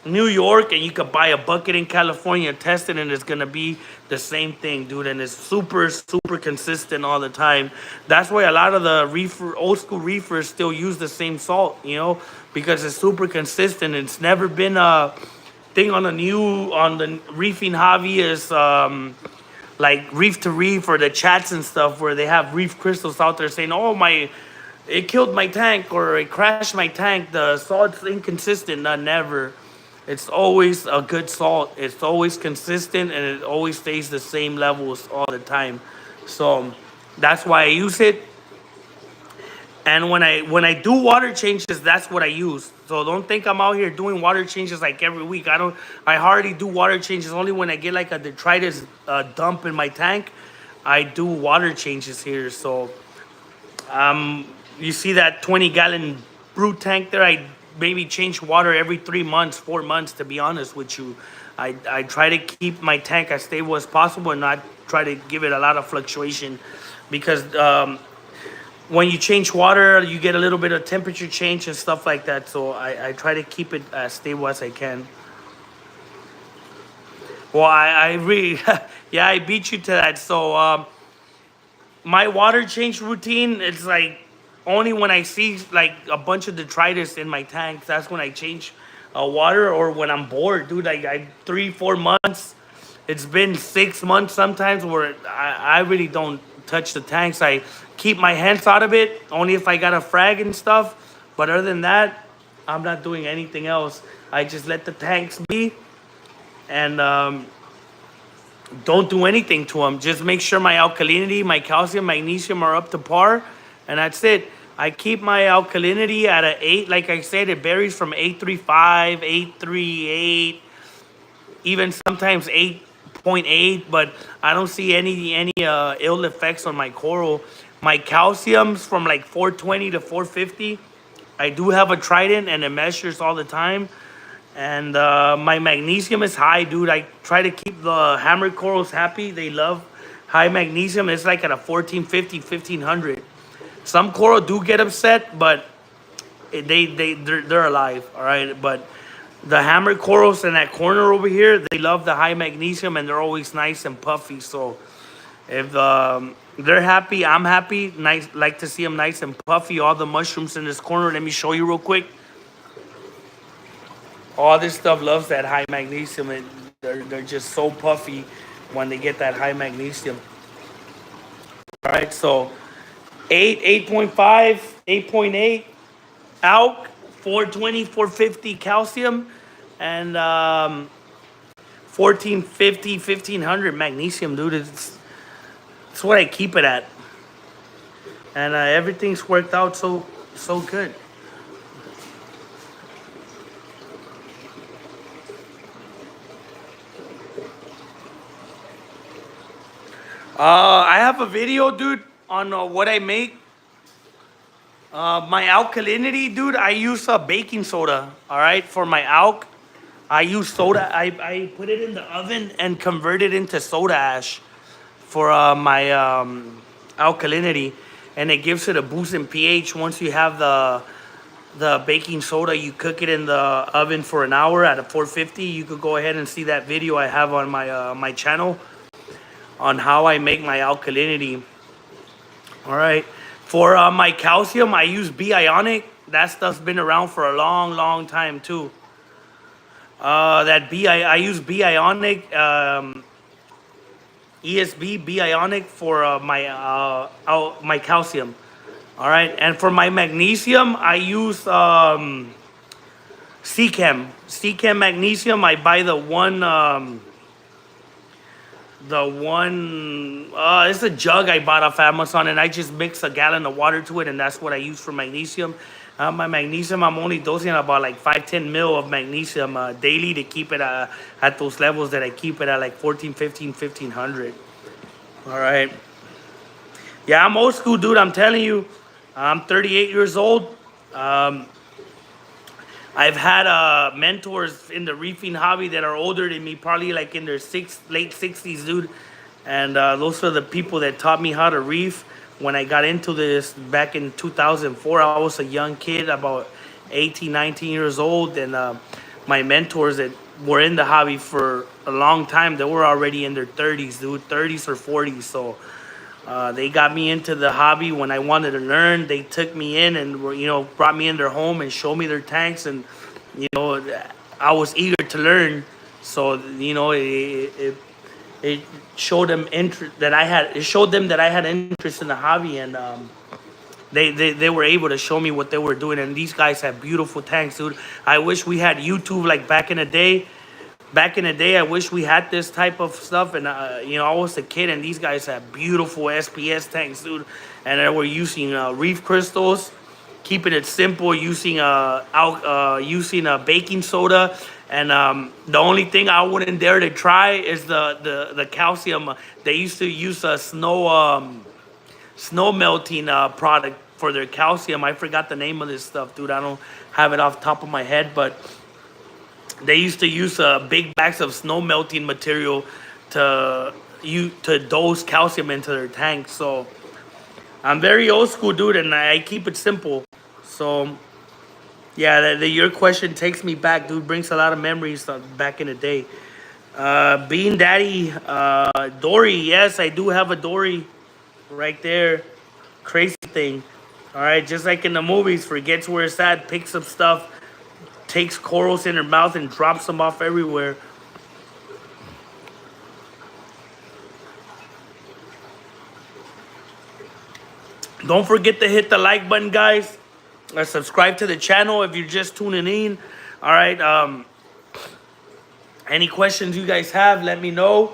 New York, and you could buy a bucket in California, test it, and it's gonna be the same thing, dude. And it's super, super consistent all the time. That's why a lot of the old school reefers still use the same salt, because it's super consistent. It's never been a thing on the reefing hobby is like Reef to Reef or the chats and stuff where they have Reef Crystals out there saying, "Oh it killed my tank," or "It crashed my tank. The salt's inconsistent." Not never. It's always a good salt. It's always consistent, and it always stays the same levels all the time. So that's why I use it. And when I do water changes, that's what I use. So don't think I'm out here doing water changes like every week. I hardly do water changes. Only when I get like a detritus dump in my tank, I do water changes here. So you see that 20-gallon brute tank there? I maybe change water every 3 months, 4 months, to be honest with you. I try to keep my tank as stable as possible and not try to give it a lot of fluctuation, because when you change water, you get a little bit of temperature change and stuff like that. So I try to keep it as stable as I can. Well, I really, yeah, I beat you to that. So my water change routine, it's like only when I see like a bunch of detritus in my tanks, that's when I change water, or when I'm bored, dude. Like 3, 4 months. It's been 6 months sometimes where I really don't touch the tanks. I keep my hands out of it only if I got a frag and stuff. But other than that, I'm not doing anything else. I just let the tanks be, and don't do anything to them. Just make sure my alkalinity, my calcium, magnesium are up to par, and that's it. I keep my alkalinity at an 8. Like I said, it varies from 8.35, 8.38, even sometimes 8.8, but I don't see any ill effects on my coral. My calcium's from like 420 to 450. I do have a Trident, and it measures all the time. And my magnesium is high, dude. I try to keep the hammer corals happy. They love high magnesium. It's like at a 1450, 1500. Some coral do get upset, but they're alive, all right? But the hammer corals in that corner over here, they love the high magnesium, and they're always nice and puffy. So if they're happy, I'm happy. Nice, like to see them nice and puffy. All the mushrooms in this corner, let me show you real quick. All this stuff loves that high magnesium, and they're just so puffy when they get that high magnesium. All right, so 8.5, 8.8 alk, 420, 450 calcium, and 1450, 1500 magnesium, dude. It's what I keep it at, and everything's worked out so good. I have a video, dude, on what I make. My alkalinity, dude, I use baking soda, all right, for my alk. I use soda. I put it in the oven and convert it into soda ash for my alkalinity, and it gives it a boost in pH. Once you have the baking soda, you cook it in the oven for an hour at a 450. You could go ahead and see that video I have on my my channel on how I make my alkalinity. All right. For my calcium, I use B Ionic. That stuff's been around for a long, long time too. I use B Ionic, ESB B Ionic for my calcium. All right, and for my magnesium, I use Chem magnesium. I buy the one, it's a jug I bought off Amazon, and I just mix a gallon of water to it, and that's what I use for magnesium. My magnesium, I'm only dosing about like 5-10 mil of magnesium daily to keep it at those levels that I keep it at, like 14, 15, 1500. All right. Yeah, I'm old school, dude. I'm telling you, I'm 38 years old. Um, I've had mentors in the reefing hobby that are older than me, probably like in their late 60s, dude. And those are the people that taught me how to reef. When I got into this back in 2004, I was a young kid, about 18, 19 years old. And my mentors that were in the hobby for a long time, they were already in their 30s, dude, 30s or 40s. So they got me into the hobby when I wanted to learn. They took me in and brought me in their home and showed me their tanks, and you know I was eager to learn. So it showed them interest that I had. It showed them that I had interest in the hobby, and they were able to show me what they were doing. And these guys have beautiful tanks, dude. I wish we had YouTube like back in the day. Back in the day, I wish we had this type of stuff. And I was a kid, and these guys had beautiful SPS tanks, dude. And they were using reef crystals, keeping it simple, using baking soda. And the only thing I wouldn't dare to try is the calcium. They used to use a snow melting product for their calcium. I forgot the name of this stuff, dude. I don't have it off the top of my head, but they used to use big bags of snow melting material to dose calcium into their tanks. So I'm very old school, dude, and I keep it simple. So yeah, your question takes me back, dude. Brings a lot of memories back in the day. Bean Daddy, Dory. Yes, I do have a Dory right there. Crazy thing. All right, just like in the movies, forgets where it's at, picks up stuff, takes corals in her mouth and drops them off everywhere. Don't forget to hit the like button, guys. Subscribe to the channel if you're just tuning in. All right. Any questions you guys have, let me know,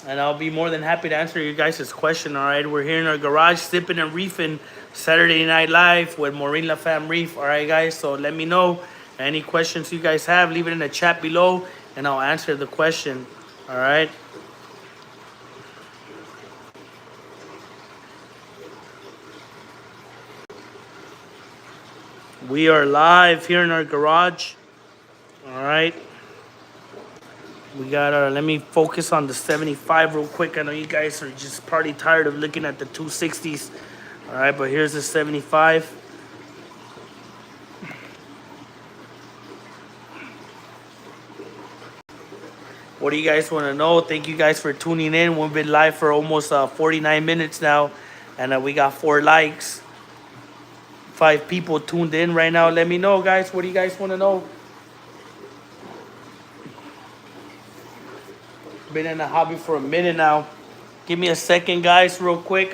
and I'll be more than happy to answer your guys' question. All right. We're here in our garage, sipping and reefing, Saturday Night Live with Molina Fam Reef. All right, guys. So let me know. Any questions you guys have, leave it in the chat below, and I'll answer the question. All right. We are live here in our garage. All right. We got our, let me focus on the 75 real quick. I know you guys are just probably tired of looking at the 260s. All right, but here's the 75. What do you guys want to know? Thank you guys for tuning in. We've been live for almost 49 minutes now, and we got 4 likes. 5 people tuned in right now. Let me know, guys. What do you guys want to know? Been in the hobby for a minute now. Give me a second, guys, real quick.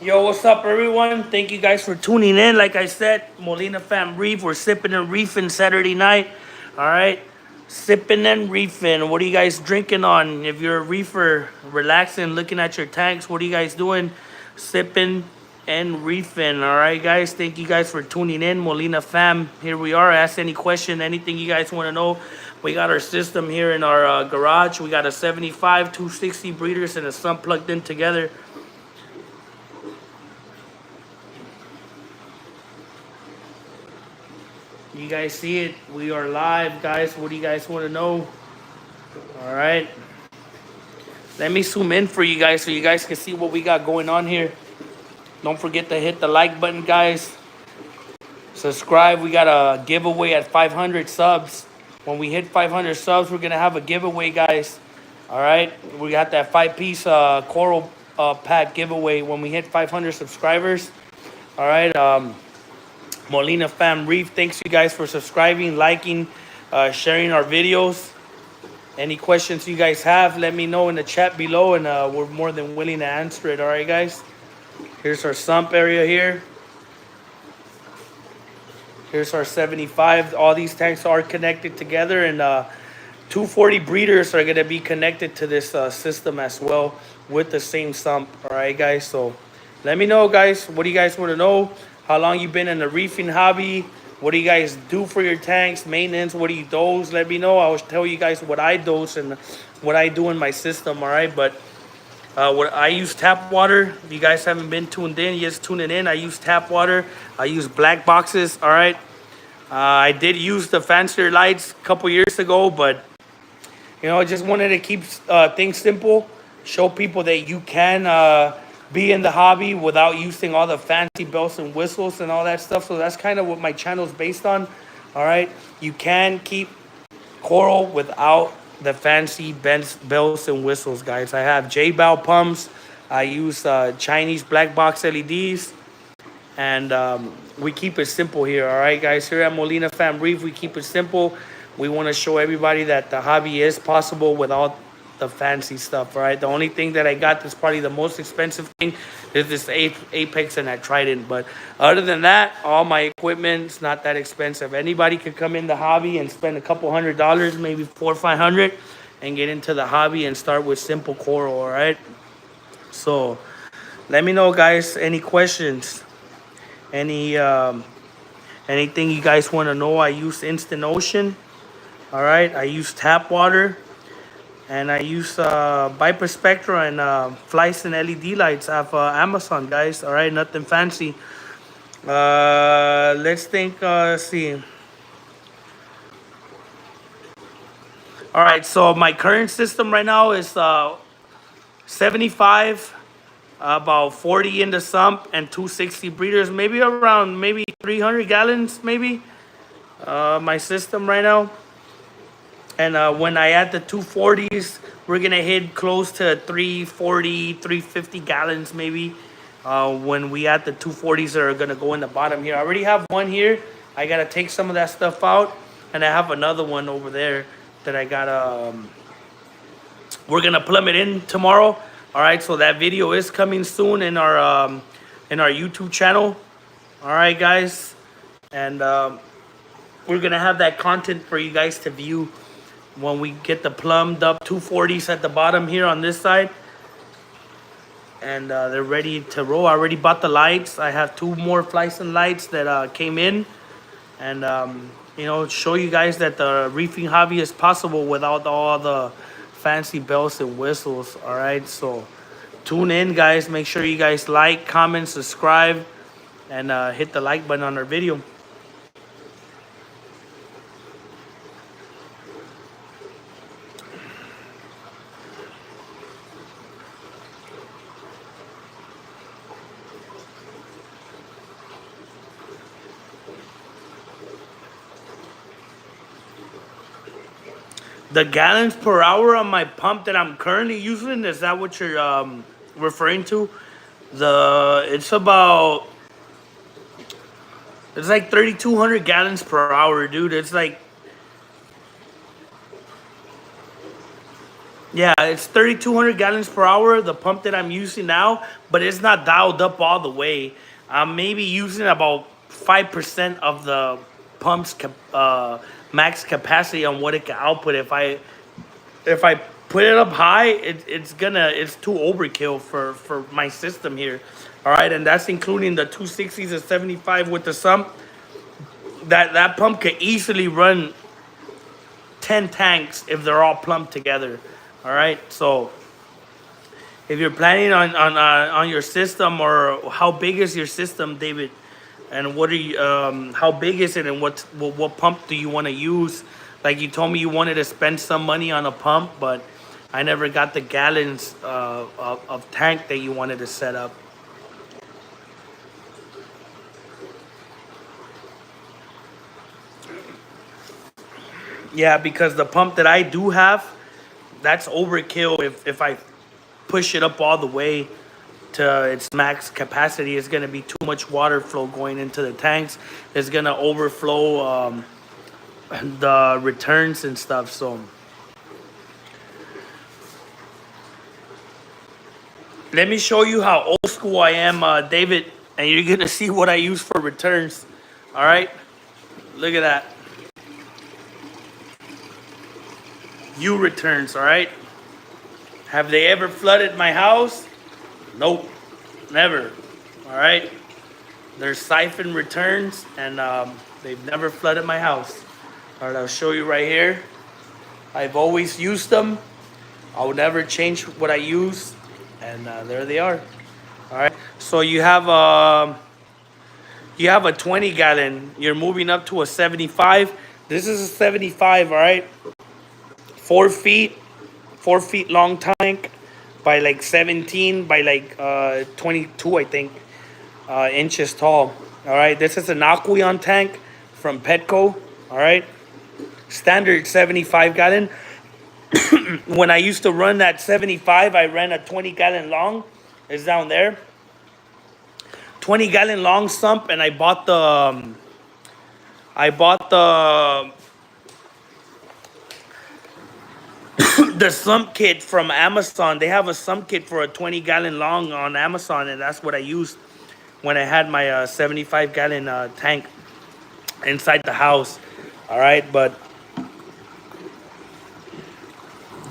Yo, what's up, everyone? Thank you guys for tuning in. Like I said, Molina Fam Reef. We're sipping and reefing Saturday night. All right, sipping and reefing. What are you guys drinking on? If you're a reefer, relaxing, looking at your tanks, what are you guys doing? sipping and reefing. All right, guys. Thank you guys for tuning in. Molina Fam, here we are. Ask any question, anything you guys want to know. We got our system here in our garage. We got a 75, 260 breeders, and a sump plugged in together. You guys see it? We are live, guys. What do you guys want to know? All right. Let me zoom in for you guys so you guys can see what we got going on here. Don't forget to hit the like button, guys. Subscribe. We got a giveaway at 500 subs. When we hit 500 subs, we're going to have a giveaway, guys. All right. We got that 5-piece coral pack giveaway when we hit 500 subscribers. All right. Molina Fam Reef, thanks you guys for subscribing, liking, sharing our videos. Any questions you guys have, let me know in the chat below, and we're more than willing to answer it. All right, guys. Here's our sump area here. Here's our 75. All these tanks are connected together, and 240 breeders are going to be connected to this system as well with the same sump. All right, guys. So let me know, guys. What do you guys want to know? How long you been in the reefing hobby? What do you guys do for your tanks? Maintenance? What do you dose? Let me know. I will tell you guys what I dose and what I do in my system. All right, but what I use tap water. If you guys haven't been tuned in, just tuning in. I use tap water. I use black boxes. All right. I did use the fancier lights a couple years ago, but I just wanted to keep things simple. Show people that you can be in the hobby without using all the fancy bells and whistles and all that stuff. So that's kind of what my channel is based on. All right. You can keep coral without the fancy bells and whistles, guys. I have J-Bow pumps. I use Chinese black box LEDs. And we keep it simple here. All right, guys. Here at Molina Fam Reef, we keep it simple. We want to show everybody that the hobby is possible without the fancy stuff. All right, the only thing that I got that's probably the most expensive thing is this Apex and that Trident, but other than that, all my equipment's not that expensive. Anybody could come in the hobby and spend a couple $100, maybe $400 or $500, and get into the hobby and start with simple coral. All right, so let me know, guys, any questions, anything you guys want to know. I use Instant Ocean. All right, I use tap water. And I use Viper Spectra and Fleiss LED lights off Amazon, guys. All right, nothing fancy. Let's think. See. All right, so my current system right now is 75, about 40 in the sump, and 260 breeders. Maybe around 300 gallons, maybe. My system right now. And when I add the 240s, we're going to hit close to 340, 350 gallons maybe. When we add the 240s that are going to go in the bottom here. I already have one here. I got to take some of that stuff out. And I have another one over there that I got to... we're going to plumb it in tomorrow. All right, so that video is coming soon in our YouTube channel. All right, guys. And we're going to have that content for you guys to view when we get the plumbed up 240s at the bottom here on this side. And they're ready to roll. I already bought the lights. I have 2 more Fleiss lights that came in. And, show you guys that the reefing hobby is possible without all the fancy bells and whistles. All right, so tune in, guys. Make sure you guys like, comment, subscribe, and hit the like button on our video. The gallons per hour on my pump that I'm currently using, is that what you're referring to? It's like 3,200 gallons per hour, dude. It's like, yeah, it's 3,200 gallons per hour, the pump that I'm using now, but it's not dialed up all the way. I'm maybe using about 5% of the pump's max capacity on what it can output if I put it up high, it's too overkill for my system here. All right, and that's including the 260s and 75 with the sump. That pump could easily run 10 tanks if they're all plumbed together. All right, so if you're planning on your system, or how big is your system, David, and what are you how big is it, and what pump do you want to use? Like you told me you wanted to spend some money on a pump, but I never got the gallons of tank that you wanted to set up. Yeah, because the pump that I do have, that's overkill. If I push it up all the way to its max capacity, it's going to be too much water flow going into the tanks. It's going to overflow the returns and stuff. So let me show you how old school I am, David, and you're going to see what I use for returns. All right, look at that. U returns. All right, have they ever flooded my house? Nope, never. All right, they're siphon returns, and they've never flooded my house. All right, I'll show you right here. I've always used them. I'll never change what I use, and there they are. All right, so you have a 20 gallon. You're moving up to a 75. This is a 75. All right, 4 feet, 4 feet long tank by like 17 by like 22, I think, inches tall. All right, this is an Aqueon tank from Petco. All right, standard 75 gallon. When I used to run that 75, I ran a 20 gallon long. It's down there. 20 gallon long sump, and I bought the the sump kit from Amazon. They have a sump kit for a 20 gallon long on Amazon, and that's what I used when I had my 75 gallon tank inside the house. All right, but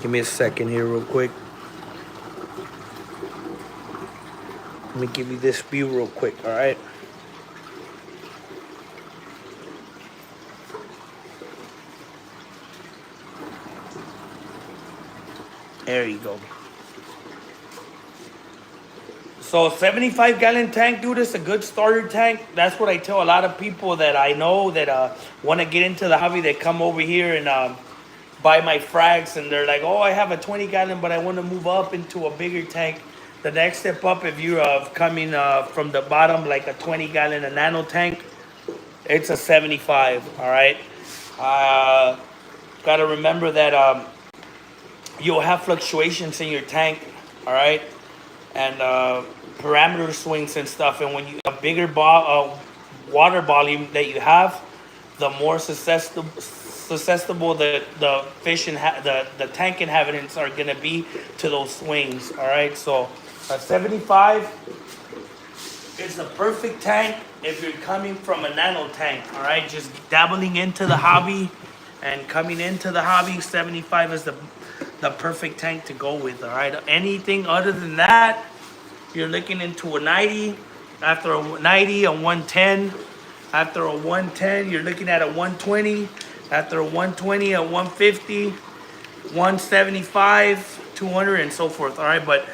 give me a second here real quick. Let me give you this view real quick. All right. There you go. So 75 gallon tank, dude, it's a good starter tank. That's what I tell a lot of people that I know that want to get into the hobby. They come over here and buy my frags, and they're like, oh, I have a 20 gallon, but I want to move up into a bigger tank. The next step up, if you're coming from the bottom, like a 20 gallon, a nano tank, it's a 75, all right? Got to remember that you'll have fluctuations in your tank, all right? And parameter swings and stuff. And when you a bigger water volume that you have, the more susceptible the fish and the tank inhabitants are gonna be to those swings. All right, so a 75 is the perfect tank if you're coming from a nano tank. All right, just dabbling into the hobby and coming into the hobby, 75 is the perfect tank to go with. All right, anything other than that, you're looking into a 90. After a 90, a 110. After a 110, you're looking at a 120. After a 120, a 150, 175, 200, and so forth. All right, but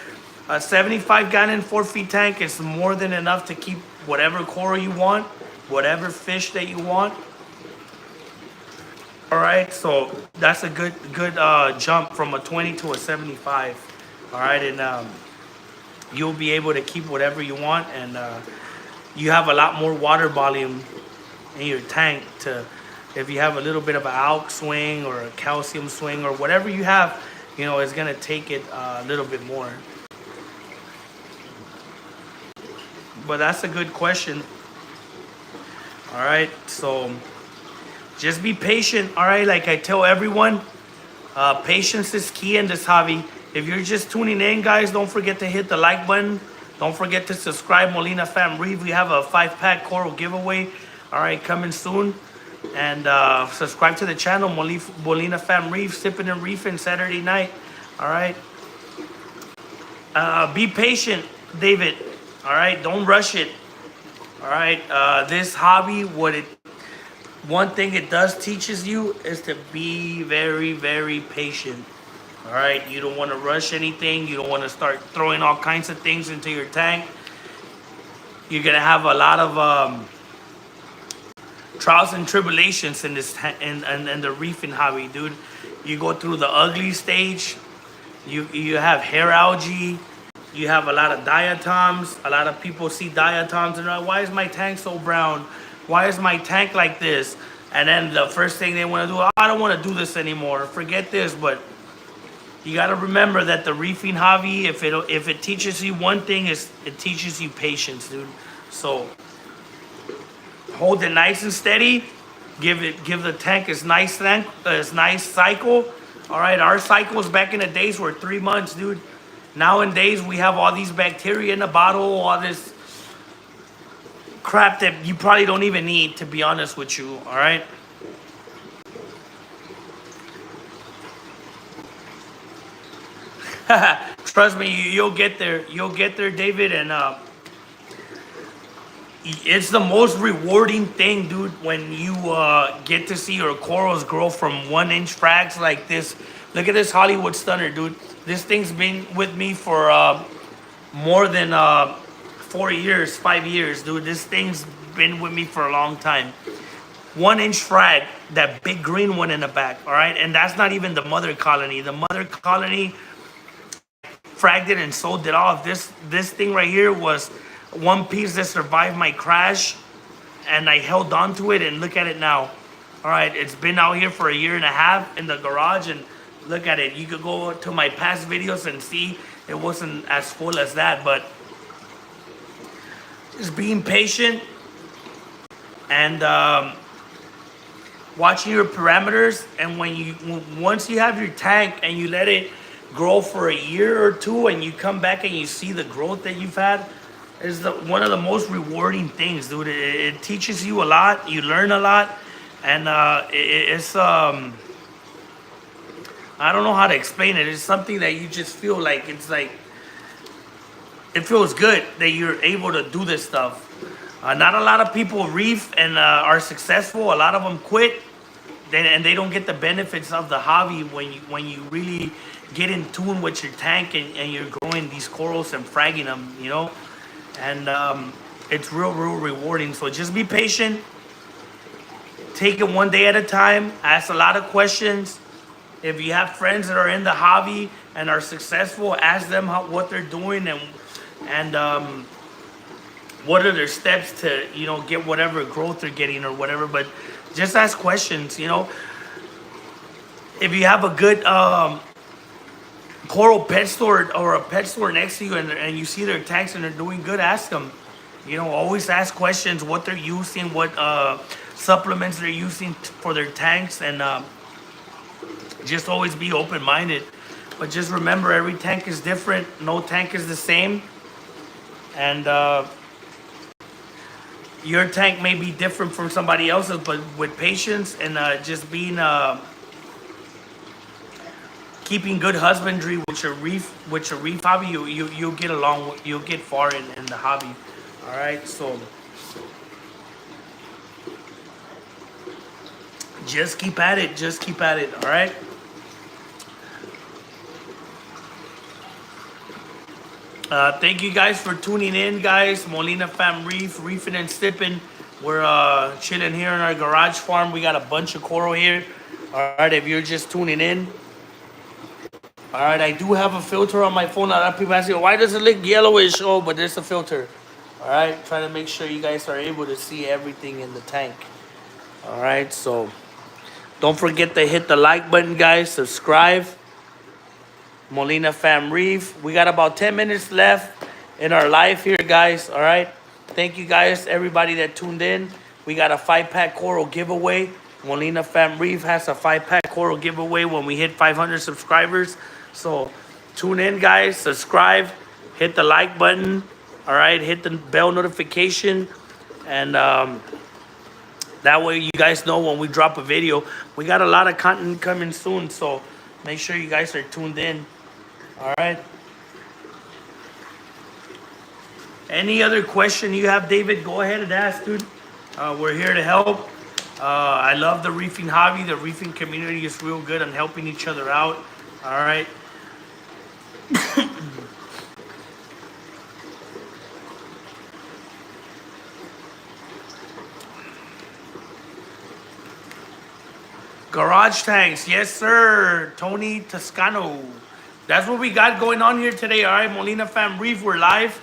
a 75 gallon 4 feet tank is more than enough to keep whatever coral you want, whatever fish that you want. All right, so that's a good jump from a 20 to a 75. All right, and you'll be able to keep whatever you want, and you have a lot more water volume in your tank to, if you have a little bit of an alk swing or a calcium swing or whatever you have, you know, it's gonna take it a little bit more. But that's a good question. All right, so just be patient. All right, like I tell everyone, patience is key in this hobby. If you're just tuning in, guys, don't forget to hit the like button. Don't forget to subscribe. Molina Fam Reef. We have a 5-pack coral giveaway. All right, coming soon. And subscribe to the channel, Molina Fam Reef, sipping and reefing Saturday night. All right. Be patient, David. All right. Don't rush it. All right. This hobby, one thing it does teaches you is to be very, very patient. All right. You don't want to rush anything. You don't want to start throwing all kinds of things into your tank. You're gonna have a lot of trials and tribulations in this in the reefing hobby, dude. You go through the ugly stage. You have hair algae. You have a lot of diatoms. A lot of people see diatoms and they're like, why is my tank so brown? Why is my tank like this? And then the first thing they want to do, oh, I don't want to do this anymore. Forget this. But you got to remember that the reefing hobby, if it teaches you one thing, is it teaches you patience, dude. So hold it nice and steady. Give the tank its nice cycle. All right, our cycles back in the days were 3 months, dude. Nowadays we have all these bacteria in the bottle, all this crap that you probably don't even need, to be honest with you. All right. Trust me, you'll get there. You'll get there, David, and it's the most rewarding thing, dude, when you get to see your corals grow from 1-inch frags like this. Look at this Hollywood stunner, dude. This thing's been with me for more than 4 years, 5 years, dude. This thing's been with me for a long time. 1-inch frag, that big green one in the back, all right? And that's not even the mother colony. The mother colony fragged it and sold it off. This thing right here was one piece that survived my crash, and I held on to it, and look at it now. All right, it's been out here for 1.5 years in the garage, and look at it. You could go to my past videos and see it wasn't as full as that, but just being patient and watching your parameters. And once you have your tank and you let it grow for 1 year or 2, and you come back and you see the growth that you've had, is one of the most rewarding things, dude. It teaches you a lot. You learn a lot, and it's I don't know how to explain it. It's something that you just feel like it feels good that you're able to do this stuff. Not a lot of people reef and are successful. A lot of them quit, and they don't get the benefits of the hobby when you really get in tune with your tank and you're growing these corals and fragging them, you know. And it's real rewarding. So just be patient. Take it one day at a time. Ask a lot of questions. If you have friends that are in the hobby and are successful, ask them what they're doing and what are their steps to, you know, get whatever growth they're getting or whatever. But just ask questions, you know. If you have a good coral pet store or a pet store next to you, and you see their tanks and they're doing good, ask them. You know, always ask questions, what they're using, what supplements they're using for their tanks, and just always be open-minded. But just remember, every tank is different. No tank is the same. And your tank may be different from somebody else's, but with patience and just being keeping good husbandry with your reef hobby, you'll get along. You'll get far in the hobby. All right, so just keep at it. Just keep at it. All right. Thank you guys for tuning in, guys. Molina Fam Reef, reefing and sipping. We're chilling here in our garage farm. We got a bunch of coral here. All right, if you're just tuning in. All right, I do have a filter on my phone. A lot of people ask me, why does it look yellowish? Oh, but there's a filter. All right, trying to make sure you guys are able to see everything in the tank. All right, so don't forget to hit the like button, guys. Subscribe. Molina Fam Reef. We got about 10 minutes left in our live here, guys. All right. Thank you, guys, everybody that tuned in. We got a 5-pack coral giveaway. Molina Fam Reef has a 5-pack coral giveaway when we hit 500 subscribers. So tune in, guys. Subscribe. Hit the like button. All right. Hit the bell notification. And that way you guys know when we drop a video. We got a lot of content coming soon. So make sure you guys are tuned in. All right. Any other question you have, David? Go ahead and ask, dude. We're here to help. I love the reefing hobby. The reefing community is real good on helping each other out. All right. Garage tanks, yes, sir. Tony Toscano. That's what we got going on here today. All right, Molina Fam Reef. We're live,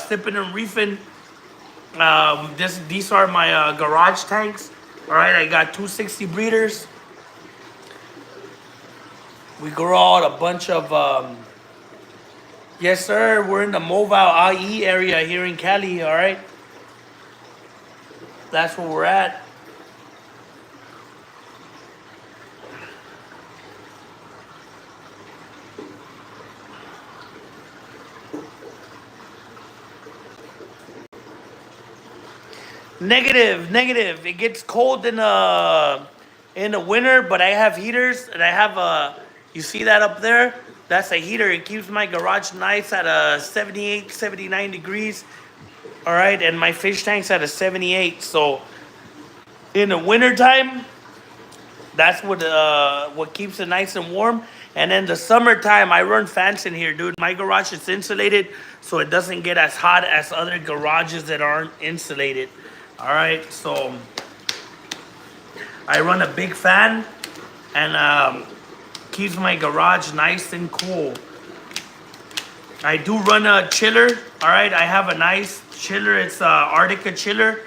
sipping and reefing. These are my garage tanks. All right, I got 260 breeders. We grow out a bunch of. Yes, sir. We're in the Mobile IE area here in Cali. All right, that's where we're at. Negative, negative. It gets cold in the winter, but I have heaters and I have a. You see that up there? That's a heater. It keeps my garage nice at a 78, 79 degrees. All right, and my fish tank's at a 78. So in the wintertime, that's what keeps it nice and warm. And then the summertime, I run fans in here, dude. My garage is insulated, so it doesn't get as hot as other garages that aren't insulated. All right, so I run a big fan and keeps my garage nice and cool. I do run a chiller. All right, I have a nice chiller. It's Arctica chiller,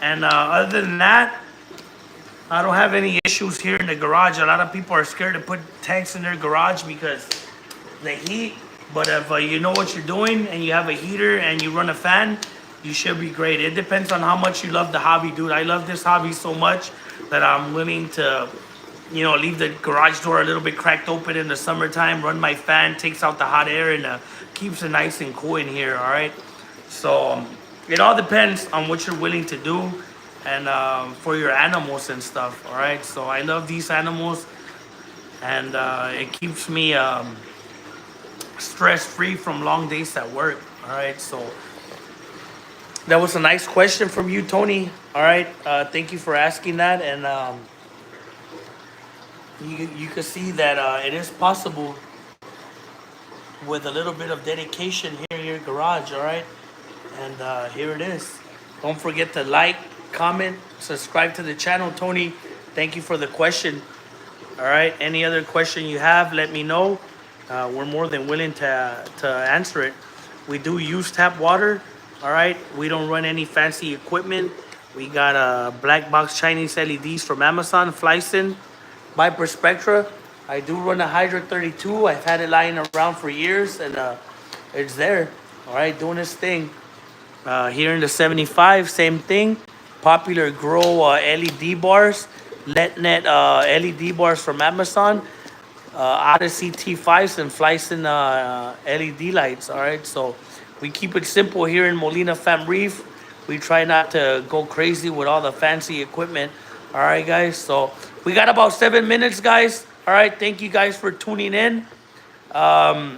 and other than that, I don't have any issues here in the garage. A lot of people are scared to put tanks in their garage because the heat. But if you know what you're doing and you have a heater and you run a fan, you should be great. It depends on how much you love the hobby, dude. I love this hobby so much that I'm willing to, leave the garage door a little bit cracked open in the summertime, run my fan, takes out the hot air, and keeps it nice and cool in here, all right? So it all depends on what you're willing to do and for your animals and stuff, all right? So I love these animals, and it keeps me stress-free from long days at work, all right? So that was a nice question from you, Tony. All right, thank you for asking that, and you can see that it is possible with a little bit of dedication here in your garage. All right, and here it is. Don't forget to like, comment, subscribe to the channel, Tony. Thank you for the question. All right, any other question you have, let me know. We're more than willing to answer it. We do use tap water. All right, we don't run any fancy equipment. We got black box Chinese LEDs from Amazon, Flyson, Viper Spectra. I do run a Hydra 32. I've had it lying around for years, and it's there. All right, doing its thing. Here in the 75, same thing. Popular Grow LED bars, LetNet LED bars from Amazon, Odyssey T5s, and Flyson LED lights. All right, so we keep it simple here in Molina Fam Reef. We try not to go crazy with all the fancy equipment. All right, guys. So we got about 7 minutes, guys. All right. Thank you guys for tuning in. Yeah,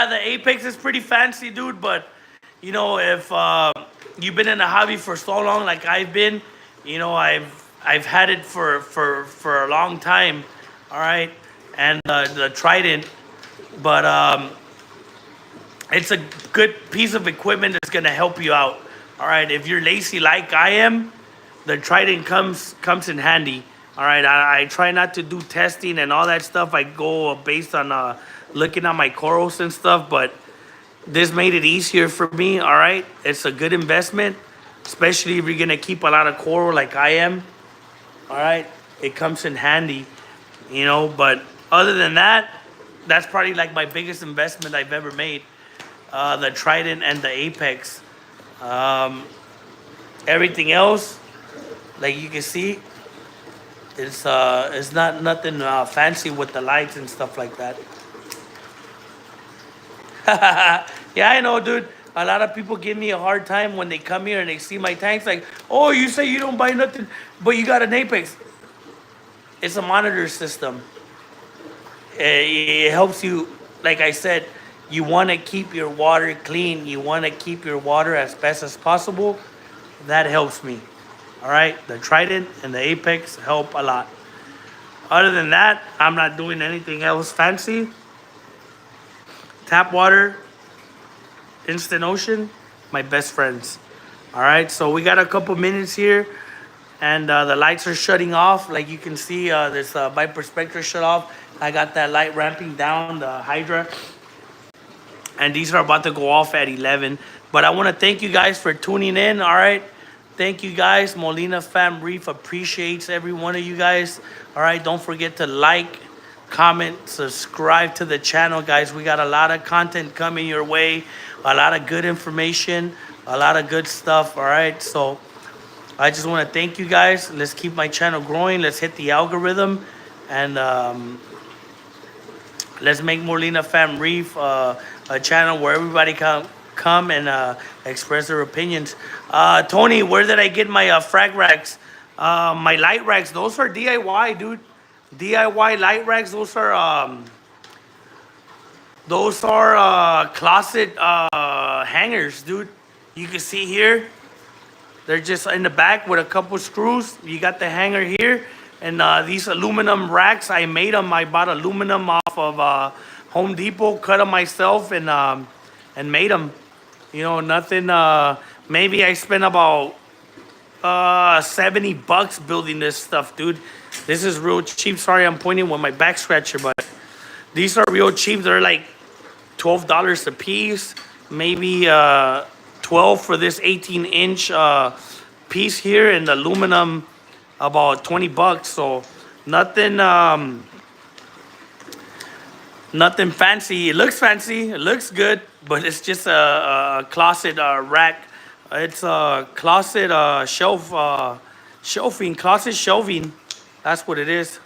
the Apex is pretty fancy, dude. But, if you've been in the hobby for so long like I've been, I've had it for a long time. All right. And the Trident. But it's a good piece of equipment that's going to help you out. All right, if you're lazy like I am, the Trident comes in handy. All right, I try not to do testing and all that stuff. I go based on looking at my corals and stuff, but this made it easier for me. All right, it's a good investment, especially if you're going to keep a lot of coral like I am. All right, it comes in handy, but other than that, that's probably like my biggest investment I've ever made. The Trident and the Apex. Everything else, like you can see, it's not nothing fancy with the lights and stuff like that. Yeah, I know, dude. A lot of people give me a hard time when they come here and they see my tanks. Like, oh, you say you don't buy nothing, but you got an Apex. It's a monitor system. It helps you, like I said, you want to keep your water clean. You want to keep your water as best as possible. That helps me. All right, the Trident and the Apex help a lot. Other than that, I'm not doing anything else fancy. Tap water, instant ocean, my best friends. All right, so we got a couple minutes here, and the lights are shutting off. Like you can see, this Viper Spectra shut off. I got that light ramping down, the Hydra, and these are about to go off at 11. But I want to thank you guys for tuning in. All right, thank you guys. Molina Fam Reef appreciates every one of you guys. All right, don't forget to like, comment, subscribe to the channel, guys. We got a lot of content coming your way, a lot of good information, a lot of good stuff. All right, so I just want to thank you guys. Let's keep my channel growing. Let's hit the algorithm, and let's make Molina Fam Reef a channel where everybody come and express their opinions. Tony, where did I get my frag racks? My light racks, those are DIY, dude. DIY light racks, those are closet hangers, dude. You can see here, they're just in the back with a couple screws. You got the hanger here, and these aluminum racks, I made them. I bought aluminum off of Home Depot, cut them myself, and made them. You know, nothing. Maybe I spent about $70 building this stuff, dude. This is real cheap. Sorry, I'm pointing with my back scratcher, but these are real cheap. They're like $12 a piece, maybe 12 for this 18-inch piece here, and the aluminum about $20. So nothing, nothing fancy. It looks fancy. It looks good, but it's just a closet rack. It's a closet shelving, closet shelving. That's what it is.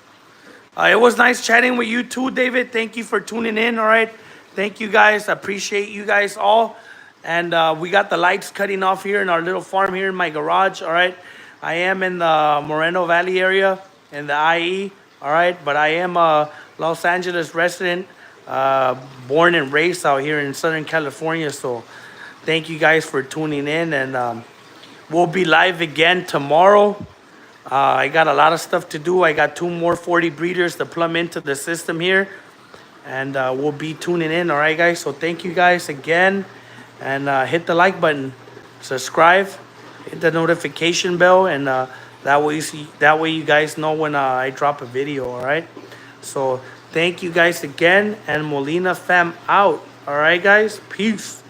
It was nice chatting with you too, David. Thank you for tuning in. All right. Thank you guys. I appreciate you guys all. And we got the lights cutting off here in our little farm here in my garage. All right. I am in the Moreno Valley area in the IE. All right. But I am a Los Angeles resident, born and raised out here in Southern California. So thank you guys for tuning in. And we'll be live again tomorrow. I got a lot of stuff to do. I got 2 more 40 breeders to plumb into the system here. And we'll be tuning in. All right, guys. So thank you guys again. And hit the like button. Subscribe. Hit the notification bell. And that way you guys know when I drop a video. All right. So thank you guys again. And Molina Fam out. All right, guys. Peace.